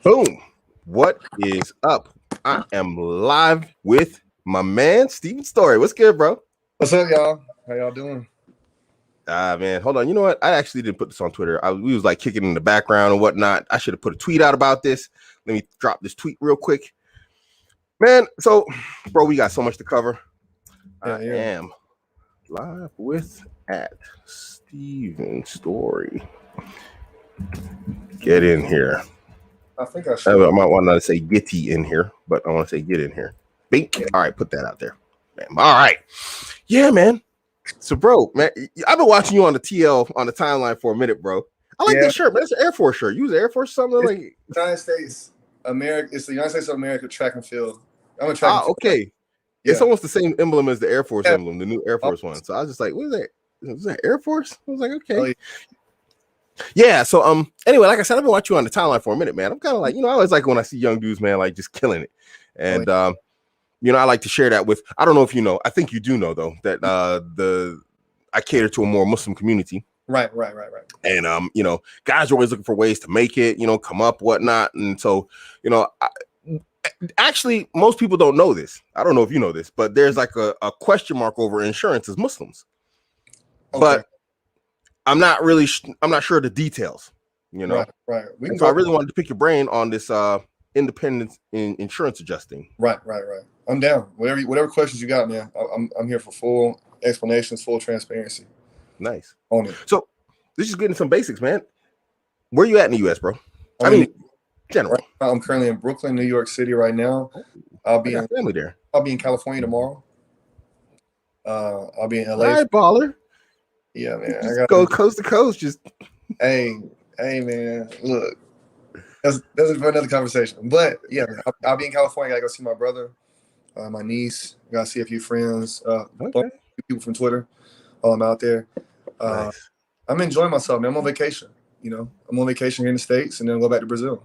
Boom. What is up? I am live with my man, Steven Storey. What's good, bro? What's up, y'all? How y'all doing? Man, hold on. You know what? I actually didn't put this on Twitter. We was like kicking in the background and whatnot. I should have put a tweet out about this. Let me drop this tweet real quick. Man, so, bro, we got so much to cover. I am live with at Steven Storey. Get in here. I think I should. I might want to say getty in here, but I want to say get in here. Bink. Yeah. All right, put that out there. Man. All right. Yeah, man. So, bro, man, I've been watching you on the TL on the timeline for a minute, bro. I like this shirt, man. It's an Air Force shirt. You use Air Force or something? Like United States, America. It's the United States of America track and field. I'm a track and field. Okay. Yeah. It's almost the same emblem as the Air Force emblem, the new Air Force one. So I was just like, what is that? Is that Air Force? I was like, okay. Oh, yeah. So anyway, like I said, I've been watching you on the timeline for a minute, man. I'm kind of like, I always like when I see young dudes, man, like just killing it. And I like to share that with, I don't know if you know, I think you do know though, that I cater to a more Muslim community. Right. And guys are always looking for ways to make it, come up, whatnot. And so, actually most people don't know this. I don't know if you know this, but there's like a question mark over insurance as Muslims. Okay. But I'm not sure of the details, Right. So I really wanted to pick your brain on this independence in insurance adjusting. Right. I'm down. Whatever questions you got, man. I'm here for full explanations, full transparency. Nice. On it. So let's just get into some basics, man. Where you at in the US, bro? General. Right. I'm currently in Brooklyn, New York City right now. I'll be in family there. I'll be in California tomorrow. I'll be in LA. All right, baller. Yeah, man. I gotta go coast to coast. Just hey, man. Look, that's for another conversation. But yeah, man, I'll be in California. I gotta go see my brother, my niece. Gotta see a few friends, people from Twitter. While I'm out there, nice. I'm enjoying myself, man. I'm on vacation. I'm on vacation here in the States, and then I'll go back to Brazil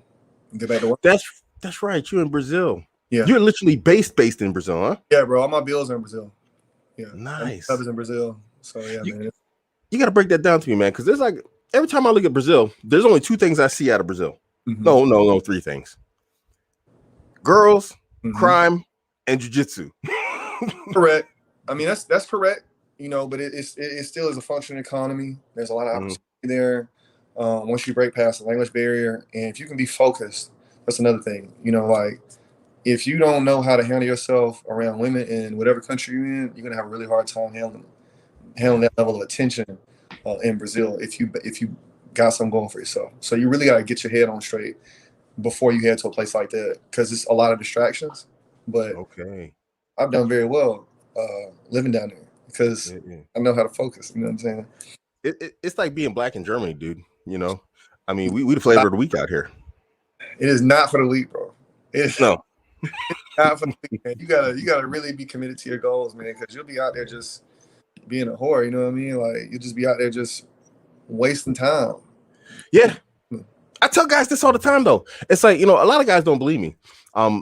and get back to work. That's right. You're in Brazil. Yeah, you're literally based in Brazil, huh? Yeah, bro. All my bills are in Brazil. Yeah, nice. I was in Brazil, so yeah, man. You got to break that down to me, man, because there's like every time I look at Brazil, there's only two things I see out of Brazil. Mm-hmm. No, three things: girls, crime, and jiu-jitsu. Correct. I mean, that's correct. But it still is a functioning economy. There's a lot of opportunity there. Once you break past the language barrier, and if you can be focused, that's another thing. Like if you don't know how to handle yourself around women in whatever country you're in, you're gonna have a really hard time handling that level of attention in Brazil if you got something going for yourself. So you really got to get your head on straight before you head to a place like that, because it's a lot of distractions. But I've done very well living down there because I know how to focus. You know what I'm saying? It's like being black in Germany, dude. I mean, we the flavor of the week out here. It is not for the week, bro. It's not for the week, man. You gotta really be committed to your goals, man, because you'll be out there just being a whore, you know what I mean? Like you just be out there just wasting time. Yeah. I tell guys this all the time though. It's like, a lot of guys don't believe me. I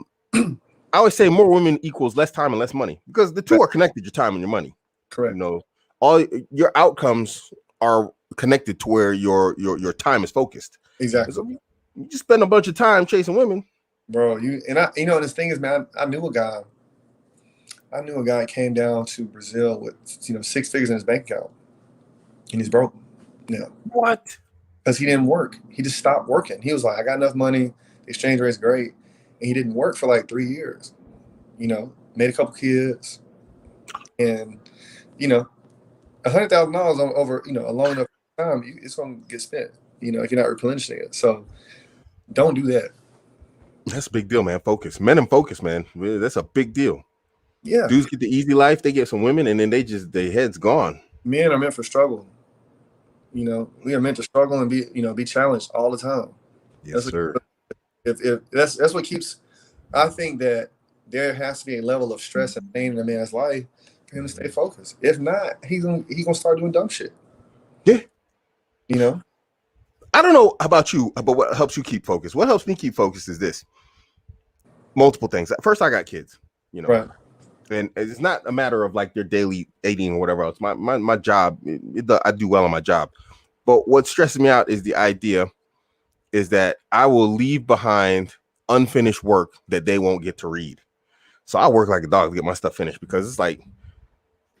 always say more women equals less time and less money, because the two are connected, your time and your money. Correct. All your outcomes are connected to where your time is focused. Exactly. So you just spend a bunch of time chasing women. Bro, this thing is, man, I knew a guy came down to Brazil with 6 figures in his bank account, and he's broke now. What? Because he didn't work. He just stopped working. He was like, I got enough money. The exchange rate's great, and he didn't work for like 3 years. Made a couple kids, and $100,000 over a long enough time, it's gonna get spent. If you're not replenishing it. So don't do that. That's a big deal, man. Focus, men and focus, man. That's a big deal. Yeah, dudes get the easy life. They get some women, and then their head's gone. Men are meant for struggle. We are meant to struggle and be challenged all the time. Yes, sir. If that's what keeps. I think that there has to be a level of stress and pain in a man's life for him to stay focused. If not, he's gonna start doing dumb shit. Yeah. I don't know about you, but what helps you keep focused? What helps me keep focused is this. Multiple things. First, I got kids. Right. And it's not a matter of like their daily eating or whatever else. My job, I do well on my job. But what stresses me out is the idea is that I will leave behind unfinished work that they won't get to read. So I work like a dog to get my stuff finished, because it's like,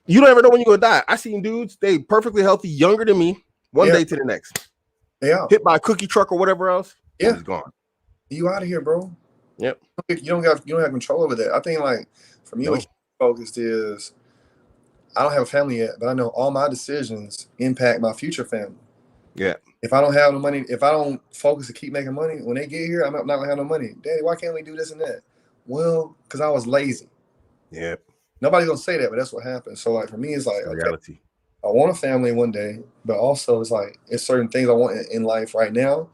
you don't ever know when you're gonna die. I seen dudes, they perfectly healthy, younger than me, one day to the next. Yeah. Hit by a cookie truck or whatever else. Yeah. He's gone. You out of here, bro. Yep. You don't have control over that. I think, like, for me, what focused is, I don't have a family yet, but I know all my decisions impact my future family. Yeah. If I don't have no money, if I don't focus to keep making money, when they get here, I'm not gonna have no money. Daddy, why can't we do this and that? Well, because I was lazy. Yeah. Nobody's gonna say that, but that's what happened. So, like, for me, it's like, reality. I want a family one day, but also it's like, it's certain things I want in life right now.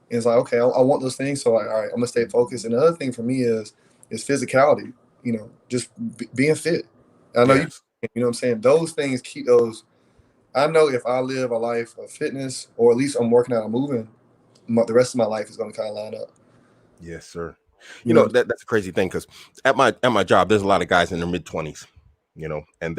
And it's like, okay, I want those things. So, like, all right, I'm gonna stay focused. And the other thing for me is physicality. You know, just being fit. I know you know what I'm saying. Those things keep those. I know if I live a life of fitness, or at least I'm working out, I'm moving, the rest of my life is gonna kind of line up. Yes, sir. You know, that's a crazy thing, because at my job, there's a lot of guys in their mid-20s, you know, and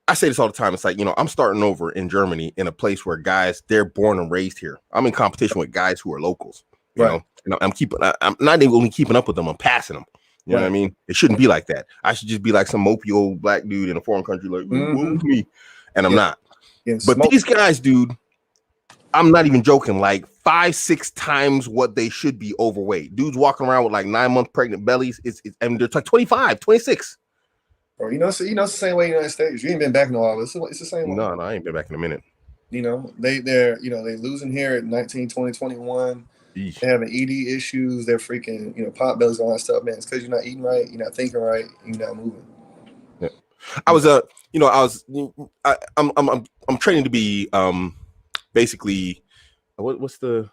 I say this all the time. It's like, you know, I'm starting over in Germany, in a place where guys, they're born and raised here. I'm in competition with guys who are locals, you know, I'm not even only keeping up with them, I'm passing them. You know what I mean? It shouldn't be like that. I should just be like some mopey old black dude in a foreign country, like, me. And I'm not. But these guys, dude, I'm not even joking, like 5-6 times what they should be overweight. Dudes walking around with like 9-month pregnant bellies. And they're like 25, 26. Or, you know, it's the same way in the United States. You ain't been back in a while. It's the same way. No, I ain't been back in a minute. You know, they're losing hair at 19, 20, 21. They're having ED issues. They're freaking, pot bellies, all that stuff, man. It's because you're not eating right, you're not thinking right, you're not moving. Yeah. I'm training to be basically what's the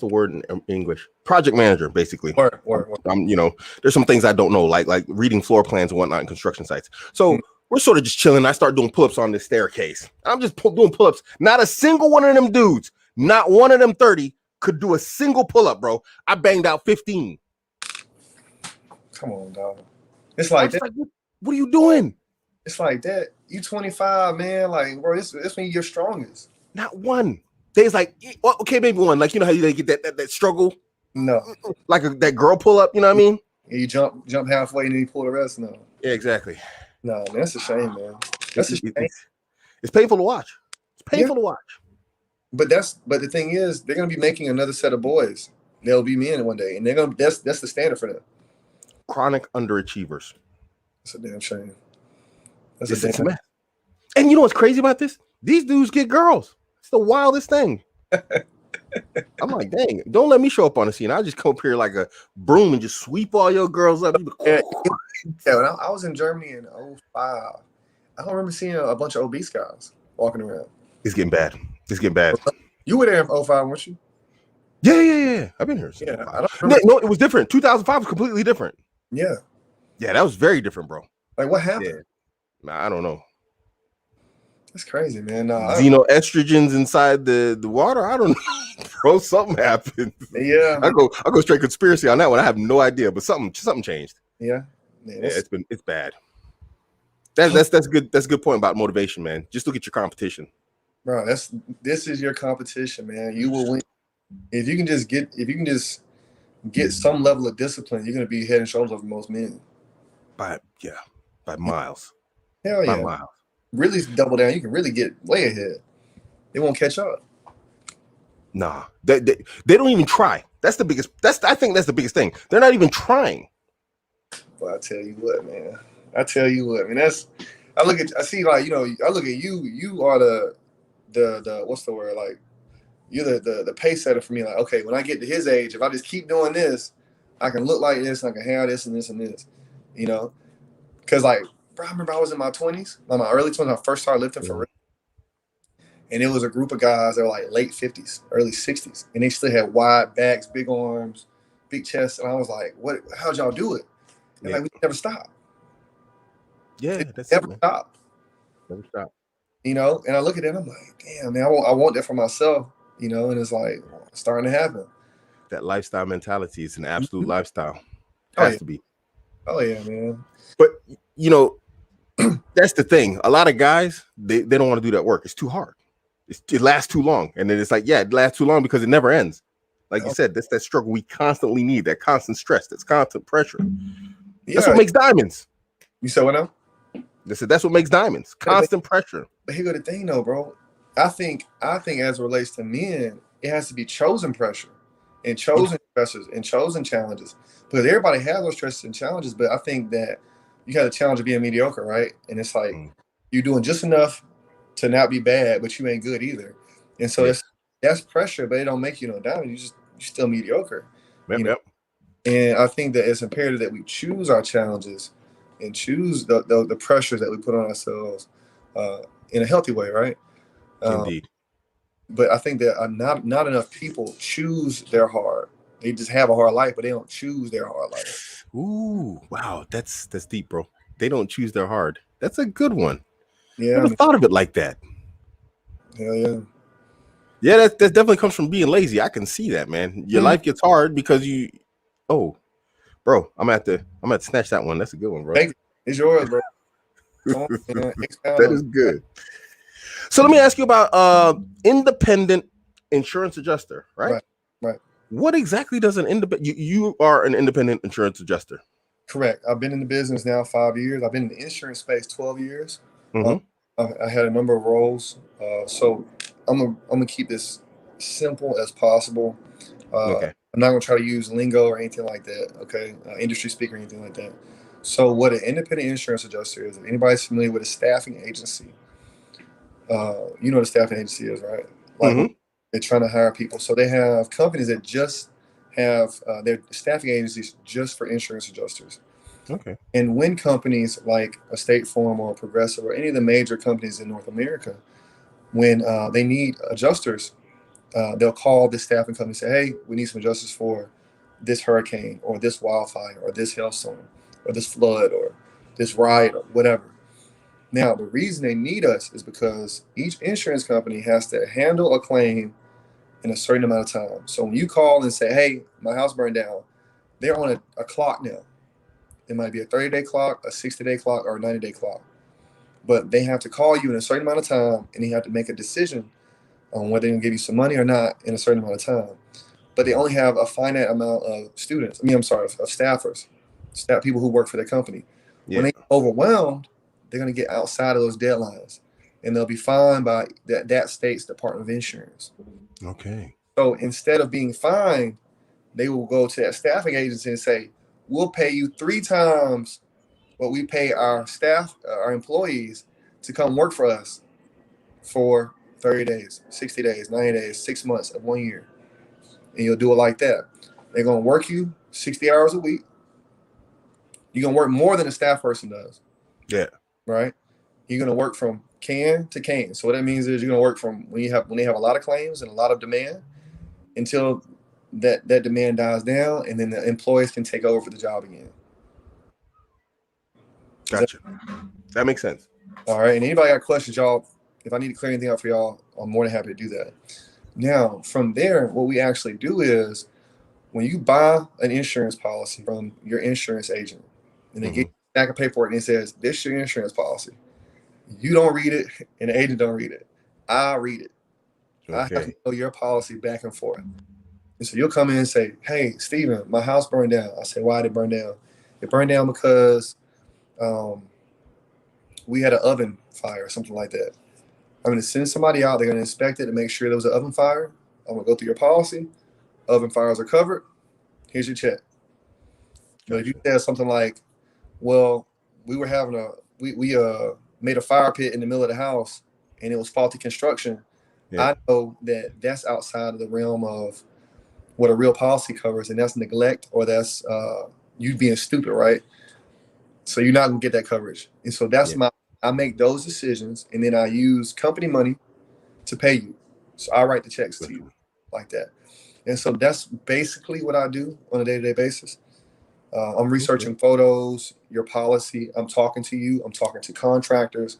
word in English? Project manager, basically. Word. There's some things I don't know, like reading floor plans and whatnot in construction sites. So we're sort of just chilling. I start doing pull-ups on this staircase. I'm just doing pull-ups. Not a single one of them dudes, not one of them 30 could do a single pull-up, bro. I banged out 15. Come on, dog. It's like that. Like, what are you doing? It's like that. You 25, man. Like, bro, this when you're strongest. Not one. There's like, okay, maybe one. Like, you know how they get that struggle? No. Like that girl pull-up, you know what I mean? You jump halfway and then you pull the rest. No. Yeah, exactly. No, man, that's a shame, man. That's a shame. It's painful to watch. It's painful to watch. But the thing is, they're gonna be making another set of boys. They'll be men one day, and that's the standard for them. Chronic underachievers. That's a damn shame. It's a mess. And you know what's crazy about this? These dudes get girls. It's the wildest thing. I'm like, dang, don't let me show up on the scene. I'll just come up here like a broom and just sweep all your girls up. Yeah, when I was in Germany in 2005, I don't remember seeing a bunch of obese guys walking around. It's getting bad. You were there in 2005, weren't you? Yeah. I've been here. Yeah, I don't remember. No, it was different. 2005 was completely different. Yeah, that was very different, bro. Like, what happened? I don't know. That's crazy, man. Xenoestrogens inside the water. I don't know, bro. Something happened. Yeah, I go straight conspiracy on that one. I have no idea, but something changed. Yeah, it's bad. That's good. That's a good point about motivation, man. Just look at your competition, bro. This is your competition, man. You will win if you can just get some level of discipline. You're gonna be head and shoulders over most men. By miles. Hell yeah. By miles. Really double down. You can really get way ahead. They won't catch up. Nah, they don't even try. I think that's the biggest thing. They're not even trying. Well, I tell you what, man. I look at you. You are the what's the word? Like, you're the pace setter for me. Like, okay, when I get to his age, if I just keep doing this, I can look like this, and I can have this and this and this. You know, because like, bro, I remember I was in my 20s, like my early 20s. I first started lifting for real. And it was a group of guys that were like late 50s, early 60s. And they still had wide backs, big arms, big chests. And I was like, how'd y'all do it? And like, we never stop. Yeah, that's never stop. Never stop. You know, and I look at it and I'm like, damn, man, I want that for myself, you know, and it's like it's starting to happen. That lifestyle mentality is an absolute lifestyle. Has to be. Oh yeah, man. But you know, that's the thing. A lot of guys, they don't want to do that work. It's too hard. it lasts too long. And then it's like, yeah, it lasts too long because it never ends. Like you said, that's that struggle we constantly need, that constant stress, that's constant pressure. That's what makes diamonds. You said what now? They said that's what makes diamonds. Constant pressure. But here go the thing though, bro. I think as it relates to men, it has to be chosen pressure and chosen stresses and chosen challenges. Because everybody has those stresses and challenges, but I think that you got the challenge of being mediocre, right? And it's like you're doing just enough to not be bad, but you ain't good either. And so that's pressure, but it don't make you no diamond. You're still mediocre. Yep. And I think that it's imperative that we choose our challenges and choose the pressures that we put on ourselves in a healthy way, right? Indeed. But I think that not enough people choose their hard. They just have a hard life, but they don't choose their hard life. Ooh, wow, that's deep, bro. They don't choose their hard. That's a good one. Yeah, I never thought of it like that. Hell yeah. Yeah, that definitely comes from being lazy. I can see that, man. Your life gets hard because you. Oh, bro, I'm at to snatch that one. That's a good one, bro. Thank you. It's yours, bro. Come on, man. That is good. So let me ask you about independent insurance adjuster, right? Right. What exactly does an independent? You are an independent insurance adjuster. Correct. I've been in the business now 5 years. I've been in the insurance space 12 years. Mm-hmm. I had a number of roles. So I'm gonna keep this simple as possible. Okay. I'm not gonna try to use lingo or anything like that. Okay, industry speak or anything like that. So what an independent insurance adjuster is, if anybody's familiar with a staffing agency, you know what a staffing agency is, right? Like they're trying to hire people. So they have companies that just have their staffing agencies just for insurance adjusters. Okay. And when companies like a State Farm or a Progressive or any of the major companies in North America, when they need adjusters, they'll call the staffing company and say, hey, we need some adjusters for this hurricane or this wildfire or this hailstorm or this flood or this riot or whatever. Now, the reason they need us is because each insurance company has to handle a claim in a certain amount of time. So when you call and say, hey, my house burned down, they're on a clock now. It might be a 30-day clock, a 60-day clock, or a 90-day clock. But they have to call you in a certain amount of time, and they have to make a decision on whether they're going to give you some money or not in a certain amount of time. But they only have a finite amount of students. Of staffers, people who work for their company. Yeah. When they get overwhelmed, they're going to get outside of those deadlines, and they'll be fined by that state's Department of Insurance. Okay. So instead of being fined, they will go to that staffing agency and say, we'll pay you 3 times what we pay our staff, our employees, to come work for us for 30 days, 60 days, 90 days, 6 months of 1 year. And you'll do it like that. They're going to work you 60 hours a week. You're going to work more than a staff person does. Yeah. Right? You're going to work from can to can. So what that means is you're going to work from when they have a lot of claims and a lot of demand until that demand dies down, and then the employees can take over for the job again. Gotcha. That makes sense. All right. And anybody got questions, y'all, if I need to clear anything up for y'all, I'm more than happy to do that. Now, from there, what we actually do is when you buy an insurance policy from your insurance agent, and they get a stack of paperwork and it says, this is your insurance policy. You don't read it, and the agent don't read it. I read it. Okay. I have to know your policy back and forth. And so you'll come in and say, hey, Steven, my house burned down. I say, why did it burn down? It burned down because we had an oven fire or something like that. I'm going to send somebody out. They're going to inspect it to make sure there was an oven fire. I'm going to go through your policy. Oven fires are covered. Here's your check. But if you said something like, well, we were having we made a fire pit in the middle of the house and it was faulty construction. Yeah. I know that that's outside of the realm of what a real policy covers, and that's neglect, or that's you being stupid, right? So you're not gonna get that coverage. And so that's I make those decisions, and then I use company money to pay you. So I write the checks to you like that. And so that's basically what I do on a day-to-day basis. I'm researching photos, your policy. I'm talking to you. I'm talking to contractors,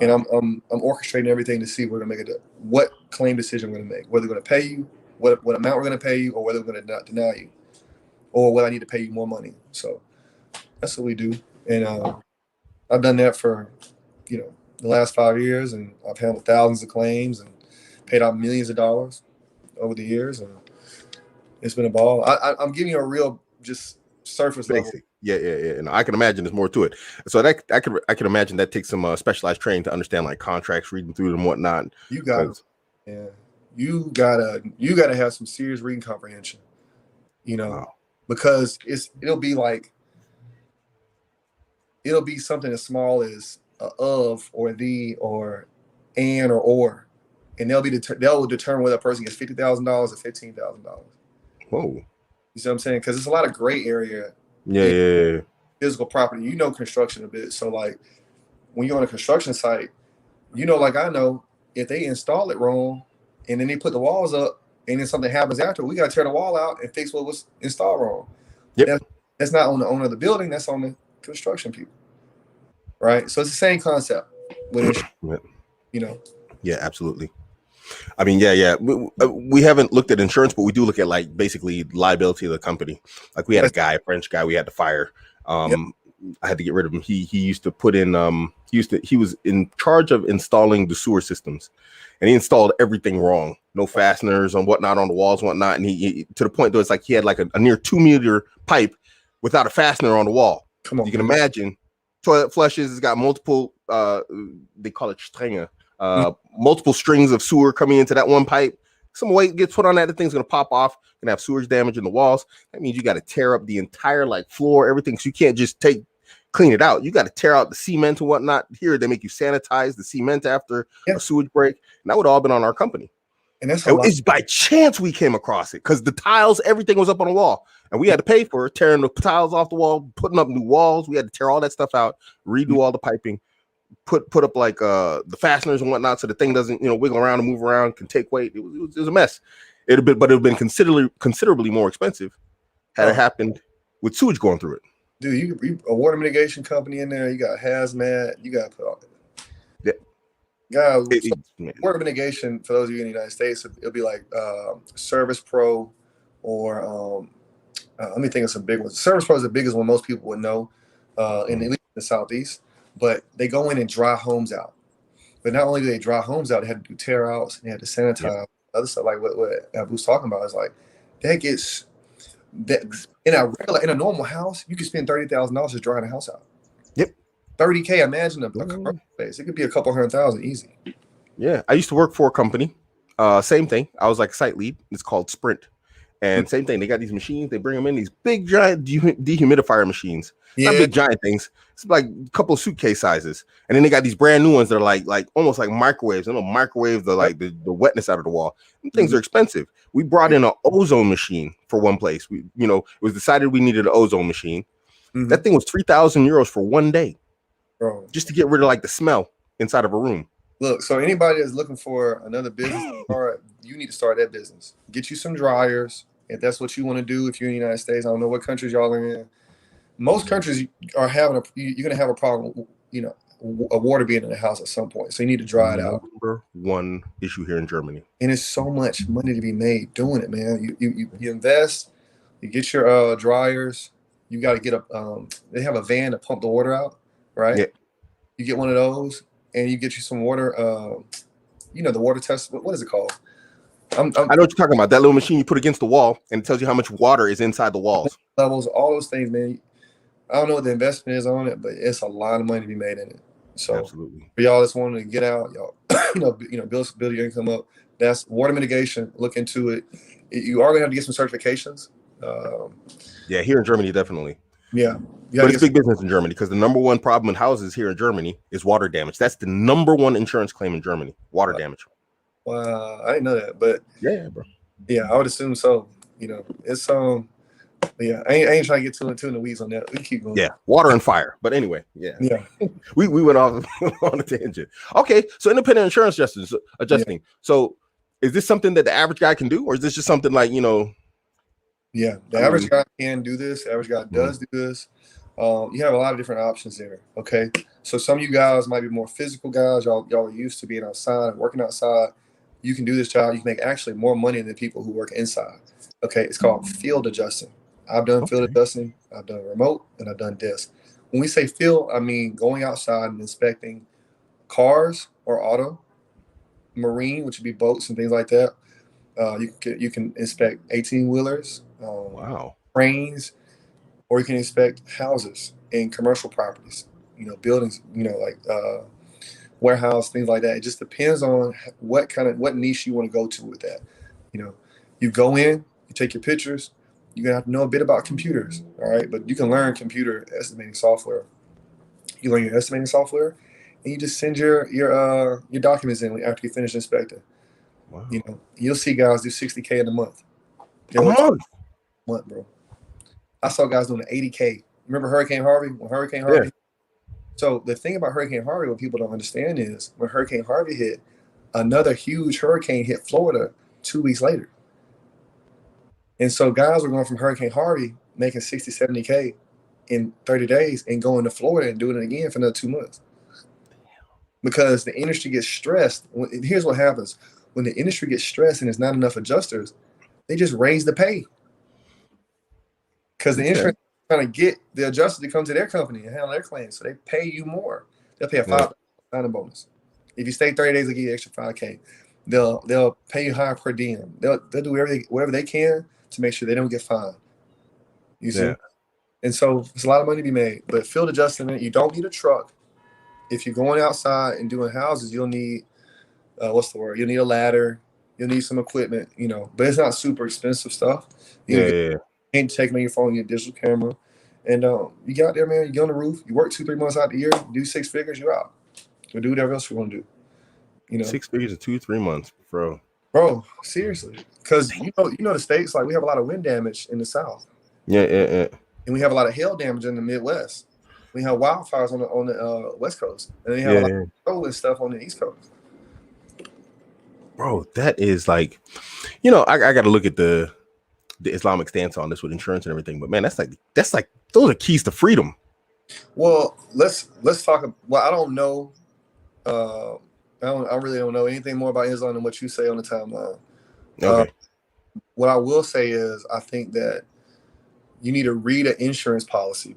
and I'm orchestrating everything to see we're gonna make what claim decision we're gonna make, whether we're gonna pay you, what amount we're gonna pay you, or whether we're gonna not deny you, or whether I need to pay you more money. So that's what we do, and I've done that for the last 5 years, and I've handled thousands of claims, and paid out millions of dollars over the years, and it's been a ball. I'm giving you a real just surface level. Yeah. And I can imagine there's more to it. So that I can imagine that takes some specialized training to understand like contracts, reading through them, and whatnot. You gotta have some serious reading comprehension. Because it'll be something as small as of or the or and or, and they'll determine whether a person gets $50,000 or $15,000. Whoa. You see what I'm saying? Because there's a lot of gray area. Yeah. Physical property, construction a bit. So like when you're on a construction site, like I know if they install it wrong and then they put the walls up and then something happens after, we got to tear the wall out and fix what was installed wrong. Yep. That's not on the owner of the building. That's on the construction people. Right. So it's the same concept. Yeah, absolutely. I mean, yeah. We haven't looked at insurance, but we do look at like basically liability of the company. Like we had a French guy we had to fire. I had to get rid of him. He used to put in he was in charge of installing the sewer systems, and he installed everything wrong. No fasteners on whatnot on the walls, and whatnot. And he to the point that it's like he had like a near 2-meter pipe without a fastener on the wall. Come on, you can imagine. Toilet flushes. It's got multiple. They call it stränge. Multiple strings of sewer coming into that one pipe. Some weight gets put on that, the thing's gonna pop off, gonna have sewage damage in the walls. That means you got to tear up the entire floor, everything. So you can't just clean it out. You got to tear out the cement and whatnot. Here they make you sanitize the cement after a sewage break, and that would have all been on our company. And it's by chance we came across it because the tiles, everything was up on the wall, and we had to pay for tearing the tiles off the wall, putting up new walls. We had to tear all that stuff out, redo all the piping. Put up the fasteners and whatnot so the thing doesn't wiggle around and move around, can take weight. It was a mess. It would have been considerably more expensive had it happened with sewage going through it. Dude, you a water mitigation company in there. You got hazmat. You got to put all that. Yeah. Water mitigation, for those of you in the United States, it'll be like Service Pro or let me think of some big ones. Service Pro is the biggest one most people would know, at least in the Southeast. But they go in and dry homes out. But not only do they dry homes out, they had to do tear outs and they had to sanitize other stuff. Like what Abu's talking about is like in a normal house, you could spend $30,000 just drying a house out. Yep. $30K. Imagine a car space. It could be a couple $100,000 easy. Yeah, I used to work for a company. Same thing. I was like site lead. It's called Sprint. And same thing. They got these machines. They bring them in, these big giant dehumidifier machines. Not big giant things. It's like a couple of suitcase sizes. And then they got these brand new ones that are like almost like microwaves. Microwave the wetness out of the wall. Things are expensive. We brought in an ozone machine for one place. It was decided we needed an ozone machine. That thing was 3,000 euros for one day. Bro. Just to get rid of the smell inside of a room. Look, so anybody that's looking for another business, you need to start that business. Get you some dryers. If that's what you want to do, if you're in the United States, I don't know what countries y'all are in. Most countries are having you're going to have a problem, a water being in the house at some point. So you need to dry it out. Number one issue here in Germany. And it's so much money to be made doing it, man. You invest, you get your dryers. You got to get they have a van to pump the water out, right? Yeah. You get one of those and you get you some water, the water test. What is it called? I know what you're talking about. That little machine you put against the wall and it tells you how much water is inside the walls. Levels, all those things, man. I don't know what the investment is on it, but it's a lot of money to be made in it. So absolutely, for y'all that's wanting to get out, y'all, build your income up. That's water mitigation. Look into it. You are gonna have to get some certifications. Here in Germany, definitely. Yeah, but it's big business in Germany because the number one problem in houses here in Germany is water damage. That's the number one insurance claim in Germany. Water damage. Wow, I didn't know that, but yeah, bro. Yeah, I would assume so. It's yeah, I ain't trying to get too in the weeds on that. We keep going. Yeah, water and fire. But anyway, yeah. we went off on a tangent. Okay, so independent insurance adjusting. Yeah. So is this something that the average guy can do, or is this just something like Yeah, the average guy can do this. The average guy does do this. You have a lot of different options there. Okay, so some of you guys might be more physical guys. Y'all are used to being outside and working outside. You can do this job. You can make actually more money than people who work inside. Okay, it's called field adjusting. I've done field adjusting. I've done remote, and I've done desk. When we say field, I mean going outside and inspecting cars or auto, marine, which would be boats and things like that. You can inspect 18-wheelers, Wow. cranes, or you can inspect houses and commercial properties. Buildings. Like warehouse, things like that. It just depends on what niche you want to go to with that. You go in, you take your pictures. You're gonna have to know a bit about computers, all right? But you can learn computer estimating software. You learn your estimating software, and you just send your documents in after you finish inspecting. Wow. You'll see guys do $60K in a month. A month, bro. I saw guys doing $80K. Remember Hurricane Harvey? When Hurricane Harvey hit? So the thing about Hurricane Harvey, what people don't understand is when Hurricane Harvey hit, another huge hurricane hit Florida 2 weeks later. And so guys were going from Hurricane Harvey making 60, 70K in 30 days and going to Florida and doing it again for another 2 months. Because the industry gets stressed. Here's what happens. When the industry gets stressed and there's not enough adjusters, they just raise the pay. Because the insurance is trying to get the adjuster to come to their company and handle their claims. So they pay you more. They'll pay a $5 signing bonus. If you stay 30 days, they'll give you extra $5K. They'll pay you higher per diem. They'll do whatever they can to make sure they don't get fined. You see? And so there's a lot of money to be made. But field adjustment, you don't need a truck. If you're going outside and doing houses, you'll need You'll need a ladder. You'll need some equipment, but it's not super expensive stuff. You can't take on your phone, your digital camera. And you get out there, man, you get on the roof, you work 2-3 months out the year, do 6 figures, you're out. You'll do whatever else you want to do. 6 figures in 2-3 months, bro. Bro, seriously. Because the States, like we have a lot of wind damage in the South. Yeah. And we have a lot of hail damage in the Midwest. We have wildfires on the West Coast. And then we have a lot of snow and stuff on the East Coast. Bro, that is like, I got to look at the Islamic stance on this with insurance and everything. But man, that's like those are keys to freedom. Well, let's talk. Well, I don't know. I really don't know anything more about Islam than what you say on the timeline. Okay. What I will say is, I think that you need to read an insurance policy.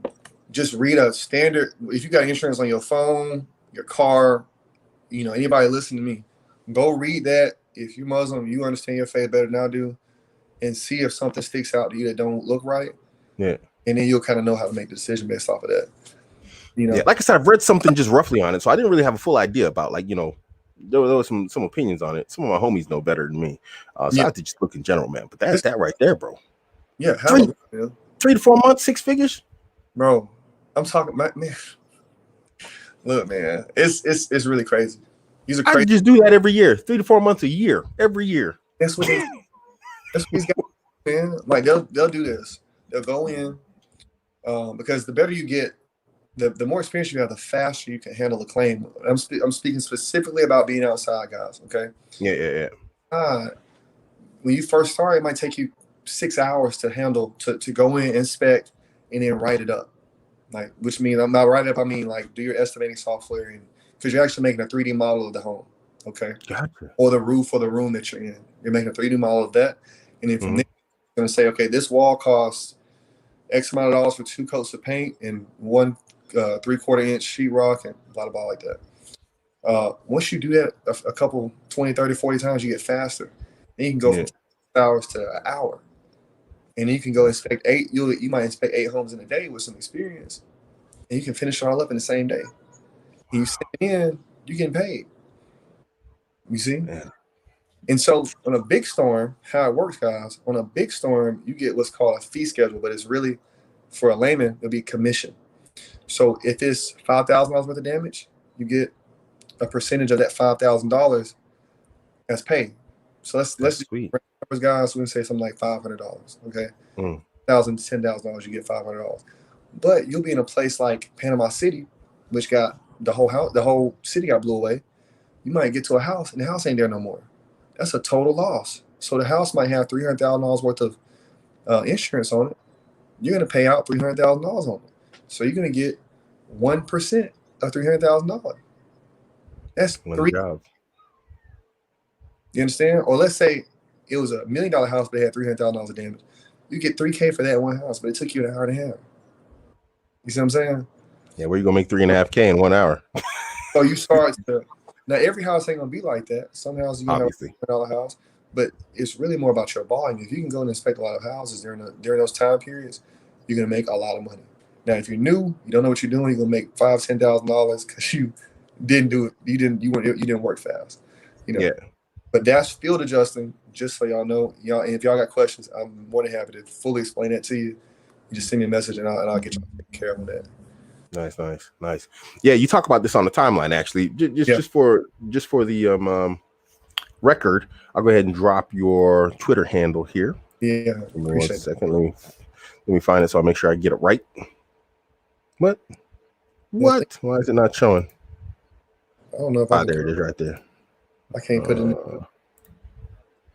Just read a standard. If you got insurance on your phone, your car, anybody listen to me, go read that. If you're Muslim, you understand your faith better than I do, and see if something sticks out to you that don't look right. Yeah. And then you'll kind of know how to make the decision based off of that. Yeah, like I said, I've read something just roughly on it, so I didn't really have a full idea about, like, there was some opinions on it. Some of my homies know better than me, so I have to just look in general, man. But that's that right there, bro. Yeah, 3 to 4 months, 6 figures, bro. I'm talking, man. Look, man, it's really crazy. These are crazy. I just do that every year, 3 to 4 months a year, every year. That's what these guys, man. Like they'll do this. They'll go in because the better you get, the more experience you have, the faster you can handle the claim. I'm speaking specifically about being outside, guys. Okay. Yeah. When you first start, it might take you 6 hours to handle to go in, inspect, and then write it up. Like, which means I'm not write it up. I mean, like, do your estimating software, and because you're actually making a 3D model of the home. Okay. Gotcha. Or the roof or the room that you're in. You're making a 3D model of that, and then from there, you're going to say, okay, this wall costs X amount of dollars for 2 coats of paint and 1 3/4-inch sheetrock and blah, blah, blah, like that. Once you do that a couple, 20, 30, 40 times, you get faster. And you can go from 6 hours to an hour. And you can go inspect 8. You might inspect 8 homes in a day with some experience. And you can finish it all up in the same day. And you step in, you're getting paid. You see? Man. And so on a big storm, how it works, guys, on a big storm, you get what's called a fee schedule, but it's really, for a layman, it'll be commission. So if it's $5,000 worth of damage, you get a percentage of that $5,000 as pay. So let's sweet. Guys, we can say something like $500. Okay, $10,000, you get $500. But you'll be in a place like Panama City, which got the whole city got blew away. You might get to a house and the house ain't there no more. That's a total loss. So the house might have $300,000 worth of insurance on it. You're going to pay out $300,000 on it. So you're going to get 1% of $300,000. That's $3 million. You understand? Or let's say it was $1 million house, but it had $300,000 of damage. You get $3K for that one house, but it took you an hour and a half. You see what I'm saying? Yeah, where you gonna make $3.5K in 1 hour? So you start to Now, every house ain't gonna be like that. Some houses you're gonna Obviously. have a $100 house, but it's really more about your volume. If you can go and inspect a lot of houses during those time periods, you're gonna make a lot of money. Now, if you're new, you don't know what you're doing, you're gonna make $5,000-$10,000 because you didn't do it. You didn't work fast. Yeah. But that's field adjusting. Just so y'all know, and if y'all got questions, I'm more than happy to fully explain that to you. You just send me a message and I'll get you taken care of on that. Nice. Yeah, you talk about this on the timeline actually. Just for the record, I'll go ahead and drop your Twitter handle here. Yeah, give me 1 second. Let me find it so I'll make sure I get it right. What? Why is it not showing? I don't know if there it is, right there. I can't put it in.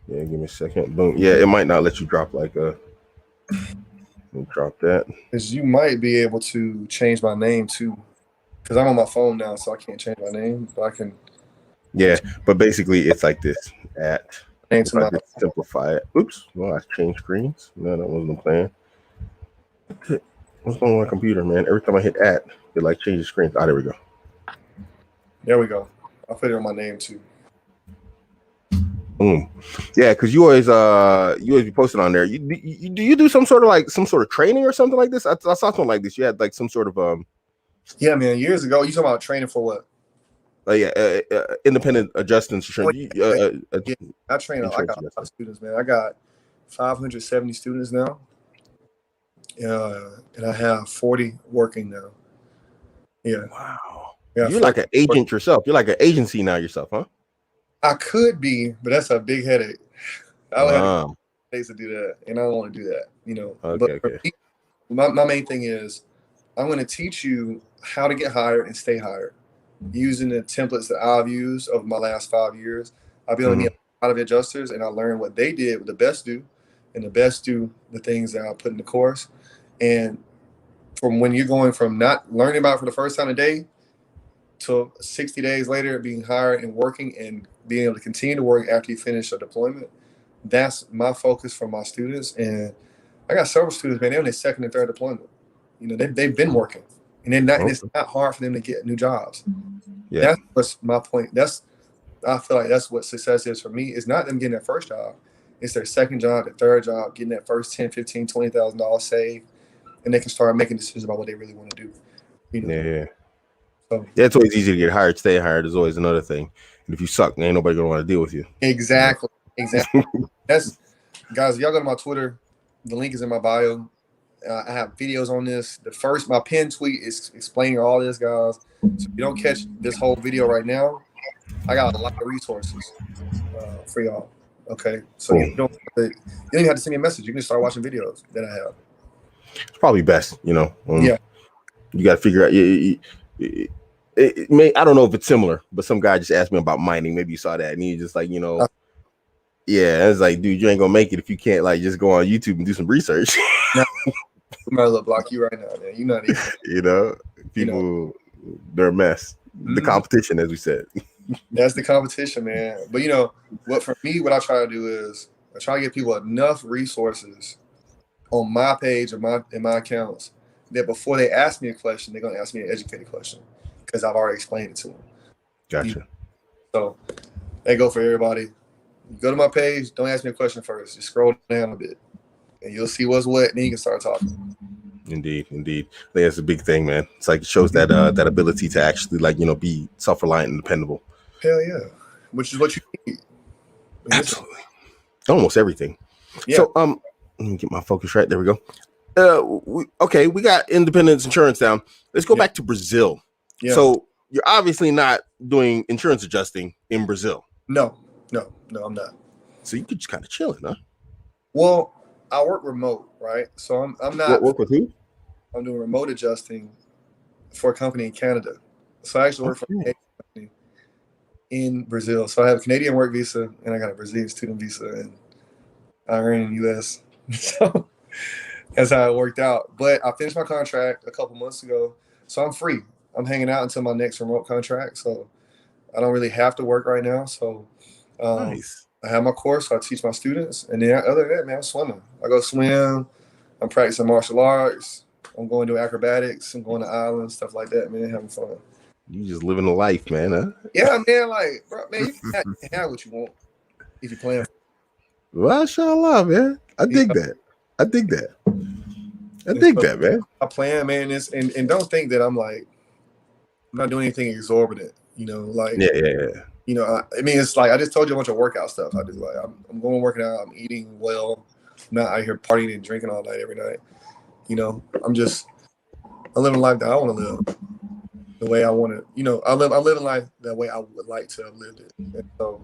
Yeah, give me a second. Boom. Yeah, it might not let you drop like a. Drop that. Because you might be able to change my name too. Because I'm on my phone now, so I can't change my name, but I can. Yeah, but basically it's like this. If I just simplify it. Oops. Well, I changed screens. No, that wasn't the plan. What's going on with my computer, man? Every time I hit it like changes screens. There we go. There we go. I'll put it on my name too. Boom. Yeah, because you always be posting on there. Do you do some sort of training or something like this? I saw something like this. You had like some sort of Yeah, man. Years ago, you talking about training for what? Independent adjustments. I train. I got a lot of students, man. I got 570 students now, and I have 40 working now. Yeah. Wow. You're like an agent yourself. You're like an agency now yourself, huh? I could be, but that's a big headache. I would have days to do that, and I don't want to do that. Okay. But my main thing is I'm going to teach you how to get hired and stay hired using the templates that I've used over my last 5 years. I've been able to meet a lot of adjusters, and I learned what they did, what the best do, and the best do the things that I put in the course. And from when you're going from not learning about it for the first time a day to 60 days later being hired and working and being able to continue to work after you finish a deployment, that's my focus for my students. And I got several students, man, they're in their second and third deployment. They've been working, and and it's not hard for them to get new jobs. Yeah. That's what's my point. I feel like that's what success is for me. It's not them getting their first job. It's their second job, their third job, getting that first $10,000, $15,000, $20,000 saved, and they can start making decisions about what they really want to do. Yeah. So, it's always easy to get hired. Stay hired is always another thing. And if you suck, ain't nobody gonna want to deal with you. Exactly. That's guys. If y'all go to my Twitter, the link is in my bio. I have videos on this. My pinned tweet is explaining all this, guys. So if you don't catch this whole video right now, I got a lot of resources for y'all. Okay, so you don't even have to send me a message. You can just start watching videos that I have. It's probably best, Yeah. You got to figure out. I don't know if it's similar, but some guy just asked me about mining. Maybe you saw that, and he just like, it's like, dude, you ain't gonna make it if you can't like just go on YouTube and do some research. I'm gonna block you right now, man. You're not even. People, they're a mess. The competition, as we said. That's the competition, man. But what I try to do is I try to give people enough resources on my page or in my accounts that before they ask me a question, they're gonna ask me an educated question because I've already explained it to them. Gotcha. So they go for everybody. Go to my page. Don't ask me a question first. Just scroll down a bit, and you'll see what's what, and then you can start talking. Indeed. I think that's a big thing, man. It's like it shows that that ability to actually be self-reliant and dependable. Hell yeah, which is what you need. Absolutely, almost everything. Yeah. So let me get my focus right. There we go. We got independence insurance down. Let's go back to Brazil. Yeah. So you're obviously not doing insurance adjusting in Brazil. No, I'm not. So you could just kind of chill, huh? Well, I work remote, right? So I'm not. Work with who? I'm doing remote adjusting for a company in Canada. So I actually work for a Canadian company in Brazil. So I have a Canadian work visa and I got a Brazilian student visa, and I earn in the US. So that's how it worked out. But I finished my contract a couple months ago, so I'm free. I'm hanging out until my next remote contract. So I don't really have to work right now. So nice. I have my course, so I teach my students. And then other than that, man, I'm swimming. I go swim. I'm practicing martial arts. I'm going to acrobatics. I'm going to islands, stuff like that, man, having fun. You just living a life, man. Huh? Yeah, man. Like, bro, man, you can have what you want if you're playing. Mashallah, man. I dig that. I dig that. I dig that, man. I plan, man. And don't think that I'm not doing anything exorbitant. You know, like You know, I mean, it's like I just told you a bunch of workout stuff. I just like I'm going working out. I'm eating well. I'm not out here partying and drinking all night every night. You know, I'm living life that I want to live, the way I want to. You know, I'm living life the way I would like to have lived it. And so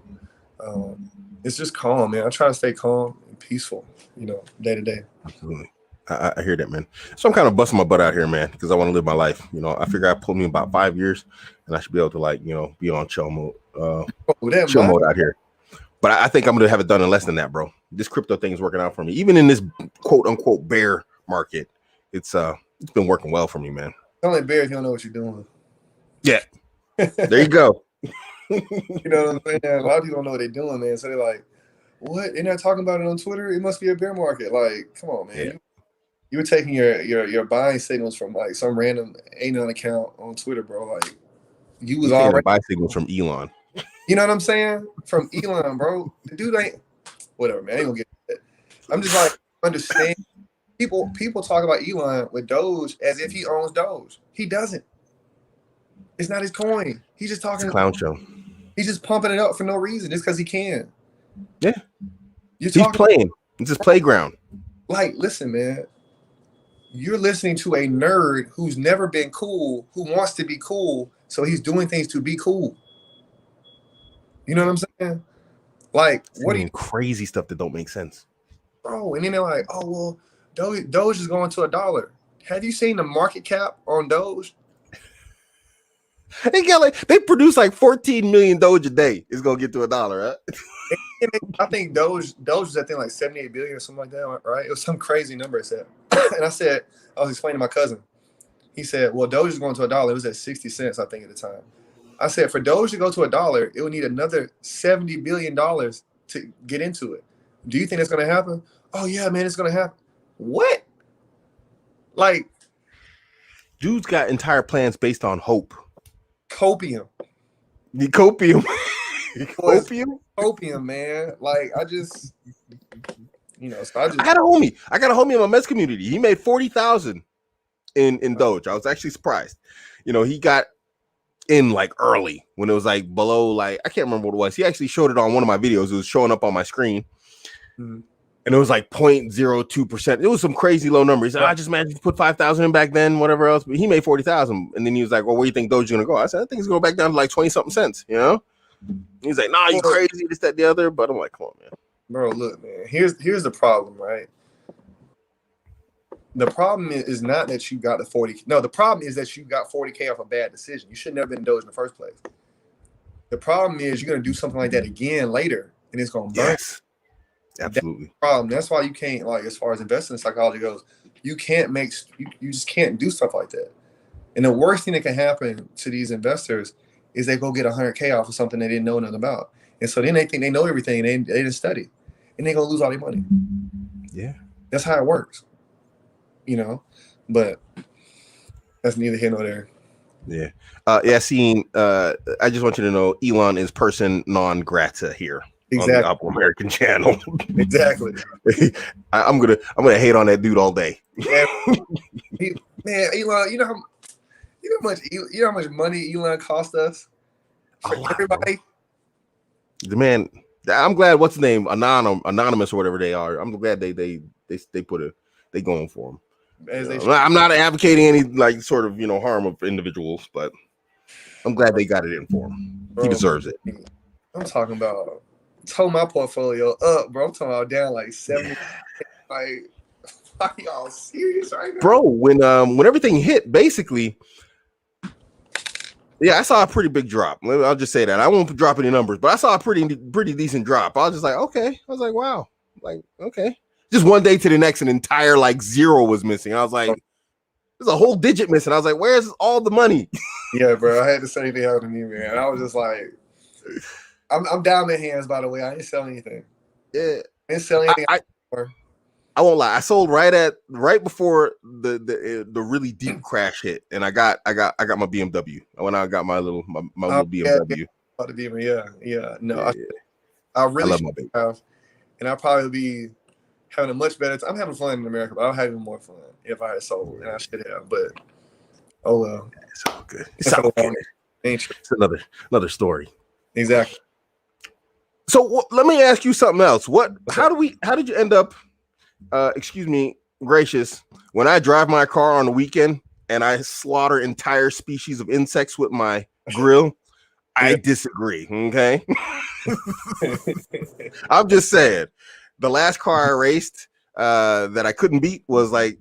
it's just calm, man. I try to stay calm and peaceful. You know, day to day. Absolutely. I hear that, man. So I'm kind of busting my butt out here, man, because I want to live my life. You know, I figure I pulled me about 5 years, and I should be able to, like, you know, be on chill mode, chill mode out here. But I think I'm gonna have it done in less than that, bro. This crypto thing is working out for me, even in this quote unquote bear market. It's been working well for me, man. Don't let bear if you don't know what you're doing. Yeah, there you go. You know what I'm saying? A lot of people don't know what they're doing, man. So they're like, "What? They're not talking about it on Twitter? It must be a bear market." Like, come on, man. Yeah. You were taking your buying signals from like some random anon account on Twitter, bro. Like you was already buy signals from Elon. You know what I'm saying? From Elon, bro. The dude ain't whatever, man. I ain't gonna get it. I'm just like understand. People talk about Elon with Doge as if he owns Doge. He doesn't. It's not his coin. He's just talking. It's a clown show. He's just pumping it up for no reason, just because he can. Yeah. He's playing. It's his playground. Like, listen, man. You're listening to a nerd who's never been cool, who wants to be cool, so he's doing things to be cool. You know what I'm saying? Like, what are you crazy stuff that don't make sense, bro? And then they're like, "Oh well, Doge is going to $1." Have you seen the market cap on Doge? They produce like 14 million Doge a day. It's gonna get to $1, right? I think Doge was at like 78 billion or something like that, right? It was some crazy number. It said, and I was explaining to my cousin. He said, "Well, Doge is going to $1. It was at 60 cents, I think, at the time." I said, for Doge to go to $1, it would need another $70 billion to get into it. Do you think that's going to happen? Oh yeah, man, it's going to happen. What? Like, dude's got entire plans based on hope. Copium. The copium. Copium, man. Like, I just, you know, so I got a homie in my Mets community. He made 40,000 in Doge. I was actually surprised. You know, he got in like early when it was like below, like I can't remember what it was. He actually showed it on one of my videos. It was showing up on my screen. Mm-hmm. And it was like 0.02%. It was some crazy low number. He said, I just managed to put 5,000 in back then, whatever else. But he made 40,000. And then he was like, well, where do you think Doge is going to go? I said, I think it's going back down to like 20 something cents, you know? He's like, nah, you crazy, this, that, the other. But I'm like, come on, man. Bro, look, man, here's the problem, right? The problem is not that you got the 40. No, the problem is that you got 40K off a bad decision. You should never been in Doge in the first place. The problem is you're going to do something like that again later, and it's going to burn. Yes, absolutely. That's the problem. That's why you can't, like, as far as investing psychology goes, you just can't do stuff like that. And the worst thing that can happen to these investors is they go get 100K off of something they didn't know nothing about. And so then they think they know everything, and they didn't study. And they're going to lose all their money. Yeah. That's how it works. You know, but that's neither here nor there. Yeah. Yassine, I just want you to know Elon is person non grata here. Exactly. On the Abuamerican channel. Exactly. I'm gonna hate on that dude all day. Yeah. Man, Elon, you know how much money Elon cost us for everybody? The man, I'm glad what's the name? Anonymous or whatever they are. I'm glad they going for him. I'm not advocating any like sort of harm of individuals, but I'm glad they got it in for him. He deserves it. I'm talking about told my portfolio up, bro. I'm talking about down like 70. Like, are y'all serious right now? Bro, when everything hit, basically, yeah, I saw a pretty big drop. I'll just say that. I won't drop any numbers, but I saw a pretty decent drop. I was just like, okay. I was like, wow. Like, okay. Just one day to the next, an entire like zero was missing. I was like, there's a whole digit missing. I was like, where's all the money? Yeah, bro. I had the same thing happen to me, man. I was just like, I'm down my hands, by the way. I ain't selling anything. Yeah. I ain't selling anything. I won't lie. I sold right before the really deep crash hit, and I got my BMW. When I got my little BMW. Yeah, the BMW, yeah. No, Yeah. I really love my baby. have, and I'll probably be having a much better time. I'm having fun in America, but I'll have even more fun if I had sold, and I should have. But oh well, it's all good. It's all good. It's another story. Exactly. So let me ask you something else. How did you end up? Excuse me, gracious. When I drive my car on the weekend and I slaughter entire species of insects with my grill, I disagree. Okay. I'm just saying, the last car I raced that I couldn't beat was it